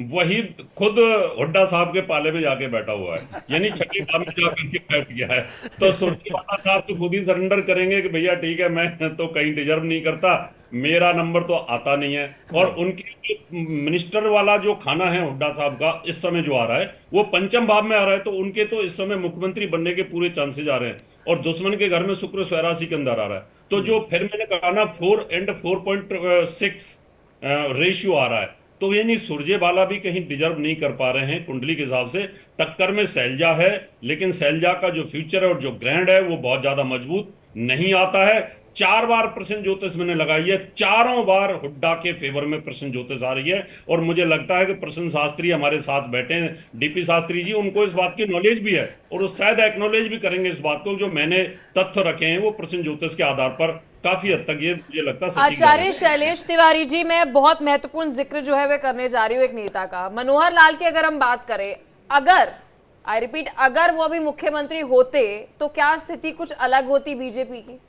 वही खुद हुड्डा साहब के पाले में जाके बैठा हुआ है, यानी छठी बार में जाकर के बैठ गया है। तो सुरजेवाला साहब तो खुद ही सरेंडर करेंगे कि भैया ठीक है, मैं तो कहीं डिजर्व नहीं करता, मेरा नंबर तो आता नहीं है। और उनके मिनिस्टर वाला जो खाना है हुड्डा साहब का इस समय जो आ रहा है वो पंचम भाव में आ रहा है, तो उनके तो इस समय मुख्यमंत्री बनने के पूरे चांसेज आ रहे हैं। और दुश्मन के घर में शुक्र स्वराशि के अंदर आ रहा है, तो जो फिर मैंने कहा ना 4 and 4.6 रेशियो आ रहा है, तो यानी सुरजेवाला भी कहीं डिजर्व नहीं कर पा रहे हैं कुंडली के हिसाब से। टक्कर में शैलजा है, लेकिन शैलजा का जो फ्यूचर है और जो ग्रैंड है वो बहुत ज्यादा मजबूत नहीं आता है। 4 बार प्रश्न ज्योतिष मैंने लगाई है, चारों बार हुड्डा के फेवर में प्रश्न ज्योतिष आ रही है, और मुझे लगता है कि प्रश्न शास्त्री हमारे साथ बैठे हैं, डीपी शास्त्री जी, उनको इस बात की नॉलेज भी है और वो शायद एक्नॉलेज भी करेंगे इस बात को। जो मैंने तथ्य रखे हैं वो प्रश्न ज्योतिष के आधार पर काफी हद तक ये मुझे लगता है। आचार्य शैलेश तिवारी जी, मैं बहुत महत्वपूर्ण जिक्र जो है वह करने जा रही हूँ एक नेता का, मनोहर लाल की अगर हम बात करें, अगर, आई रिपीट, अगर वो अभी मुख्यमंत्री होते तो क्या स्थिति कुछ अलग होती बीजेपी की?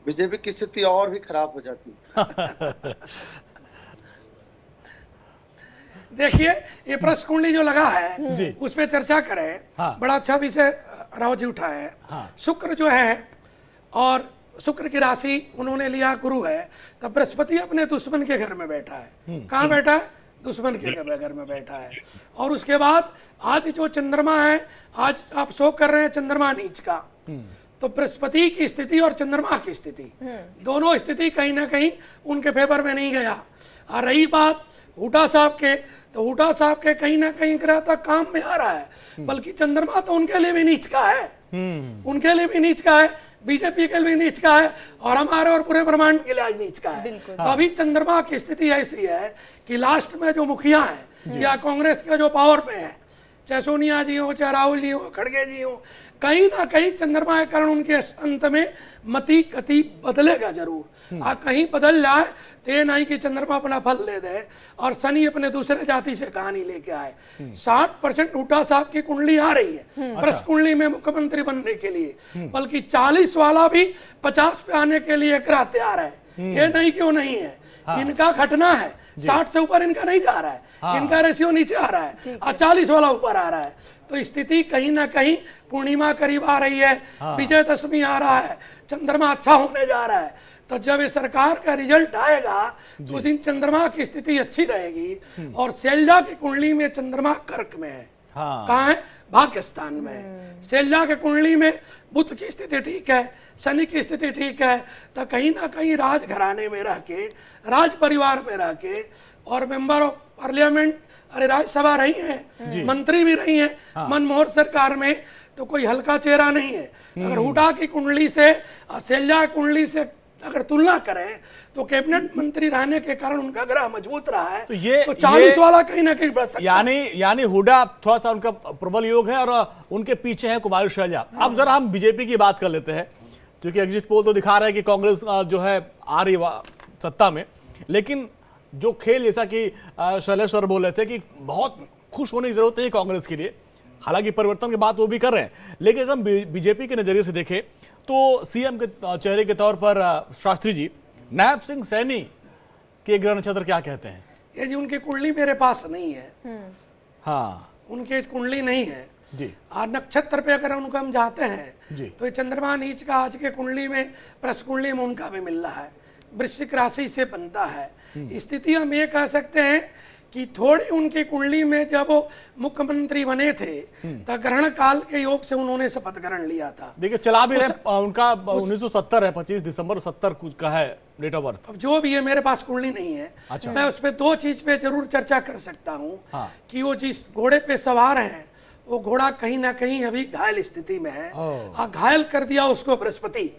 बीजेपी की स्थिति और भी खराब हो जाती। देखिए, ये प्रश्न कुंडली जो लगा है उस पर चर्चा करें। हाँ। बड़ा अच्छा विषय राव जी उठाए हैं। हाँ। शुक्र जो है, और शुक्र की राशि उन्होंने लिया गुरु है, तब बृहस्पति अपने दुश्मन के घर में बैठा है। कहाँ बैठा है? दुश्मन के घर में बैठा है। और उसके बाद आज जो चंद्रमा है, आज आप शो कर रहे हैं चंद्रमा नीच का, तो बृहस्पति की स्थिति और चंद्रमा की स्थिति, दोनों स्थिति कहीं ना कहीं उनके फेवर में नहीं गया। और रही बात हुड्डा साहब के, तो हुड्डा साहब के कहीं ना कहीं ग्रह तक काम में आ रहा है, बल्कि चंद्रमा तो उनके लिए भी नीच का है, उनके लिए भी नीच का है, बीजेपी के लिए भी नीच का है, और हमारे और पूरे ब्रह्मांड के लिए आज नीच का है। तो अभी चंद्रमा की स्थिति ऐसी है कि लास्ट में जो मुखिया है या कांग्रेस का जो पावर में है, चाहे सोनिया जी हो, चाहे राहुल जी हो, खड़गे जी हो, कहीं ना कहीं चंद्रमा के कारण उनके अंत में मति गति बदलेगा जरूर। कहीं बदल जाए तो ये नहीं कि चंद्रमा अपना फल ले दे और शनि अपने दूसरे जाति से कहानी लेके आए। 60% हुड्डा साहब की कुंडली आ रही है प्रश्न कुंडली में मुख्यमंत्री बनने के लिए, बल्कि 40 वाला भी 50 पे आने के लिए ग्रह तैयार है। ये नहीं क्यों नहीं है, इनका घटना है, 60 से ऊपर इनका नहीं जा रहा है, इनका रेशियो नीचे आ रहा है और 40 वाला ऊपर आ रहा है। तो स्थिति कहीं ना कहीं पूर्णिमा करीब आ रही है, विजयदशमी आ रहा है, चंद्रमा अच्छा होने जा रहा है। तो जब ये सरकार का रिजल्ट आएगा तो उस दिन चंद्रमा की स्थिति अच्छी रहेगी। और शैलजा की कुंडली में चंद्रमा कर्क में है। कहाँ है? भाग्यस्थान में। शैलजा के कुंडली में बुध की स्थिति ठीक है, शनि की स्थिति ठीक है, तो कहीं ना कहीं राजघराने में रह के, राज परिवार में रह के, और मेंबर ऑफ पार्लियामेंट, अरे राज्यसभा रही है, मंत्री भी रही है मनमोहन सरकार में, तो कोई हल्का चेहरा नहीं है। अगर हुड्डा की कुंडली से, शैलजा की कुंडली से अगर तुलना करें तो कैबिनेट मंत्री रहने के कारण उनका ग्रह मजबूत रहा है। तो 40 वाला कहीं ना कहीं बढ़ सकता है। यानी हुड्डा थोड़ा सा उनका प्रबल योग है और उनके पीछे है कुमारी शैलजा। अब जरा हम बीजेपी की बात कर लेते हैं, क्योंकि एग्जिट पोल तो दिखा रहा है कि कांग्रेस जो है आ रही सत्ता में, लेकिन जो खेल, जैसा कि शैलेश सर बोल रहे थे कि बहुत खुश होने की जरूरत नहीं कांग्रेस के लिए, हालांकि परिवर्तन की बात वो भी कर रहे हैं, लेकिन अगर हम बीजेपी के नजरिए से देखें तो सीएम के चेहरे के तौर पर शास्त्री जी, नायब सिंह सैनी के ग्रह नक्षत्र क्या कहते हैं? ये जी उनकी कुंडली मेरे पास नहीं है। हाँ, उनकी कुंडली नहीं है जी। और नक्षत्र पे अगर उनको हम जाते हैं जी, तो ये चंद्रमा नीच का आज के कुंडली में, प्रश्न कुंडली में उनका भी मिल रहा है, वृश्चिक राशि से बनता है। स्थिति हम ये कह सकते हैं कि थोड़ी उनकी कुंडली में जब वो मुख्यमंत्री बने थे तो ग्रहण काल के योग से उन्होंने शपथ ग्रहण लिया था। देखिए चला भी रहे, उनका 1970 है, 25 दिसंबर 70 का है डेट ऑफ बर्थ। अब जो भी है, मेरे पास कुंडली नहीं है। अच्छा। मैं उस पर 2 चीज पे जरूर चर्चा कर सकता हूँ कि वो जिस घोड़े पे सवार हैं वो घोड़ा कहीं ना कहीं अभी घायल स्थिति में है। घायल कर दिया उसको बृहस्पति।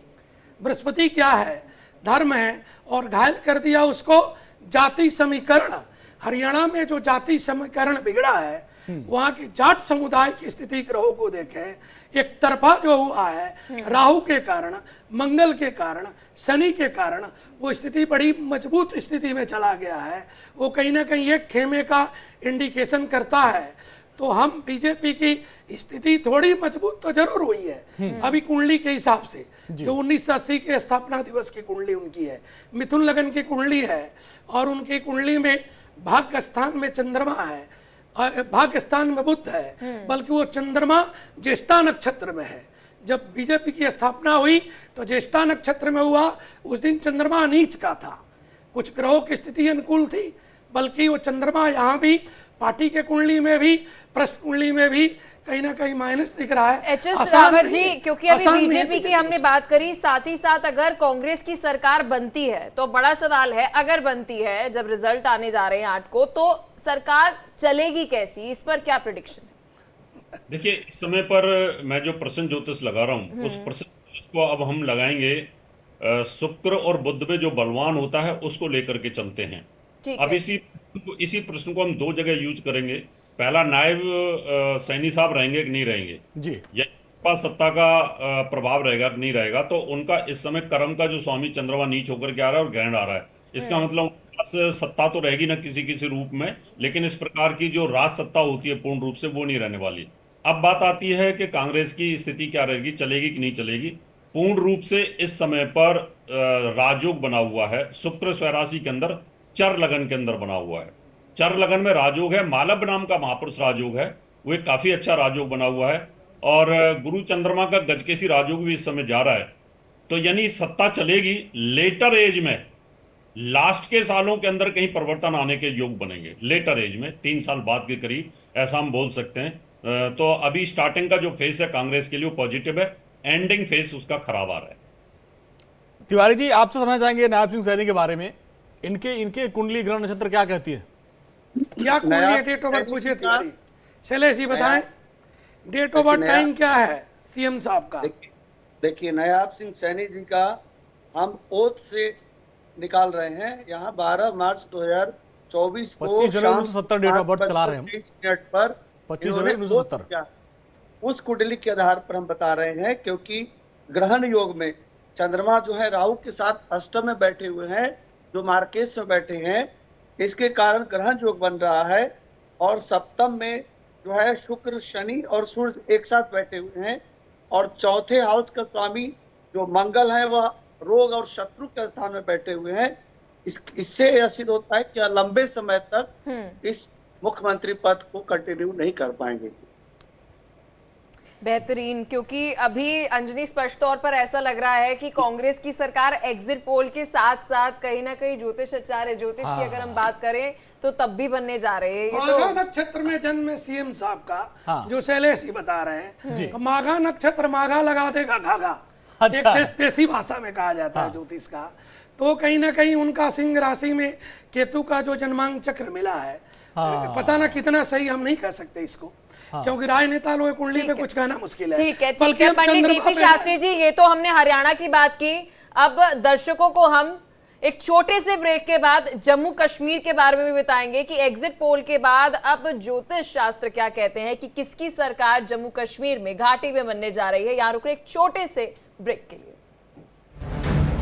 बृहस्पति क्या है? धर्म है। और घायल कर दिया उसको जाति समीकरण। हरियाणा में जो जाति समीकरण बिगड़ा है, वहां की जाट समुदाय की स्थिति ग्रहों को देखें, एक तरफा जो हुआ है राहु के कारण, मंगल के कारण, शनि के कारण, वो स्थिति बड़ी मजबूत स्थिति में चला गया है। वो कहीं ना कहीं एक खेमे का इंडिकेशन करता है। तो हम बीजेपी की स्थिति थोड़ी मजबूत तो जरूर हुई है अभी कुंडली के हिसाब से, जो 1980 के स्थापना दिवस की कुंडली उनकी है, मिथुन लगन की कुंडली है, और उनकी कुंडली में भाग्य स्थान में चंद्रमा है, भाग्य स्थान में बुध है, बल्कि वो चंद्रमा ज्येष्ठा नक्षत्र में है। जब बीजेपी की स्थापना हुई तो ज्येष्ठा नक्षत्र में हुआ, उस दिन चंद्रमा नीच का था। कुछ ग्रहों की स्थिति अनुकूल थी, बल्कि वो चंद्रमा यहाँ भी पार्टी के कुंडली में भी, प्रश्न कुंडली में भी कहीं ना कहीं माइनस दिख रहा है। एचएस रावत जी, क्योंकि अभी बीजेपी की हमने बात करी, साथ ही साथ अगर कांग्रेस की सरकार बनती है तो बड़ा सवाल है, अगर बनती है, जब रिजल्ट आने जा रहे हैं 8 को, तो सरकार चलेगी कैसी? इस पर क्या प्रेडिक्शन? देखिए, इस समय पर मैं जो प्रश्न ज्योतिष लगा रहा हूँ, उस प्रश्न को अब हम लगाएंगे शुक्र और बुध में जो बलवान होता है उसको लेकर के चलते हैं। अब इसी प्रश्न को हम 2 जगह यूज करेंगे। पहला, नायब सैनी साहब रहेंगे कि नहीं रहेंगे जी, या पास सत्ता का प्रभाव रहेगा कि नहीं रहेगा। तो उनका इस समय कर्म का जो स्वामी चंद्रमा नीच होकर के आ रहा है और ग्रहण आ रहा है, इसका मतलब पास सत्ता तो रहेगी ना किसी किसी रूप में, लेकिन इस प्रकार की जो राज सत्ता होती है पूर्ण रूप से वो नहीं रहने वाली। अब बात आती है कि कांग्रेस की स्थिति क्या रहेगी, चलेगी कि नहीं चलेगी। पूर्ण रूप से इस समय पर राजयोग बना हुआ है, शुक्र स्वराशि के अंदर चर लगन के अंदर बना हुआ है। चर लगन में राजयोग है, मालव नाम का महापुरुष राजयोग है, वो एक काफी अच्छा राजयोग बना हुआ है। और गुरु चंद्रमा का गजकेसी राजयोग भी इस समय जा रहा है। तो यानी सत्ता चलेगी, लेटर एज में, लास्ट के सालों के अंदर कहीं परिवर्तन आने के योग बनेंगे। लेटर एज में 3 साल बाद के करीब ऐसा हम बोल सकते हैं। तो अभी स्टार्टिंग का जो फेस है कांग्रेस के लिए वो पॉजिटिव है, एंडिंग फेस उसका खराब आ रहा है। तिवारी जी, आपसे समझना चाहेंगे नायब सिंह सैनी के बारे में। इनके कुंडली ग्रह नक्षत्र क्या कहती है? क्या कुंडली डेट ऑफ बर्थ पूछे तिवारी? शैलेश जी बताएं, डेट ऑफ बर्थ टाइम क्या है सीएम साहब का? देखिए, नायब सिंह सैनी जी का हम ओथ से निकाल रहे हैं। यहाँ 12 मार्च 2024 को 25 जनवरी 1970 डेट ऑफ बर्थ चला रहे हैं हम। 25 मिनट पर 25 जनवरी 1970 उस कुंडली के आधार पर हम बता रहे हैं, क्योंकि ग्रहण योग में चंद्रमा जो है राहु के साथ अष्टम में बैठे हुए हैं, जो मार्केश में बैठे हैं, इसके कारण ग्रहण योग बन रहा है। और सप्तम में जो है शुक्र, शनि और सूर्य एक साथ बैठे हुए हैं। और चौथे हाउस का स्वामी जो मंगल है वह रोग और शत्रु के स्थान में बैठे हुए हैं। इससे यह सिद्ध होता है कि लंबे समय तक इस मुख्यमंत्री पद को कंटिन्यू नहीं कर पाएंगे। बेहतरीन, क्योंकि अभी अंजनी स्पष्ट तौर पर ऐसा लग रहा है कि कांग्रेस की सरकार एग्जिट पोल के साथ साथ कहीं ना कहीं ज्योतिष की अगर हम बात करें तो तब भी बनने जा रहे हैं। माघा नक्षत्र में जन्म है सीएम साहब का, जो शैलेश ही बता रहे हैं। तो माघा नक्षत्र, माघा लगा देगा घाघा, एक देसी भाषा में कहा जाता है ज्योतिष का। तो कहीं ना कहीं उनका सिंह राशि में केतु का जो जन्मांक चक्र मिला है, पता ना कितना सही हम नहीं कह सकते इसको, क्योंकि राजनेता लोग कुंडली पे कुछ कहना मुश्किल है। ठीक है पंडित डीपी शास्त्री जी, ये तो हमने हरियाणा की बात की। अब दर्शकों को हम एक छोटे से ब्रेक के बाद जम्मू कश्मीर के बारे में भी बताएंगे कि एग्जिट पोल के बाद अब ज्योतिष शास्त्र क्या कहते हैं कि किसकी सरकार जम्मू कश्मीर में घाटी में बनने जा रही है। यहाँ रुक एक छोटे से ब्रेक के लिए।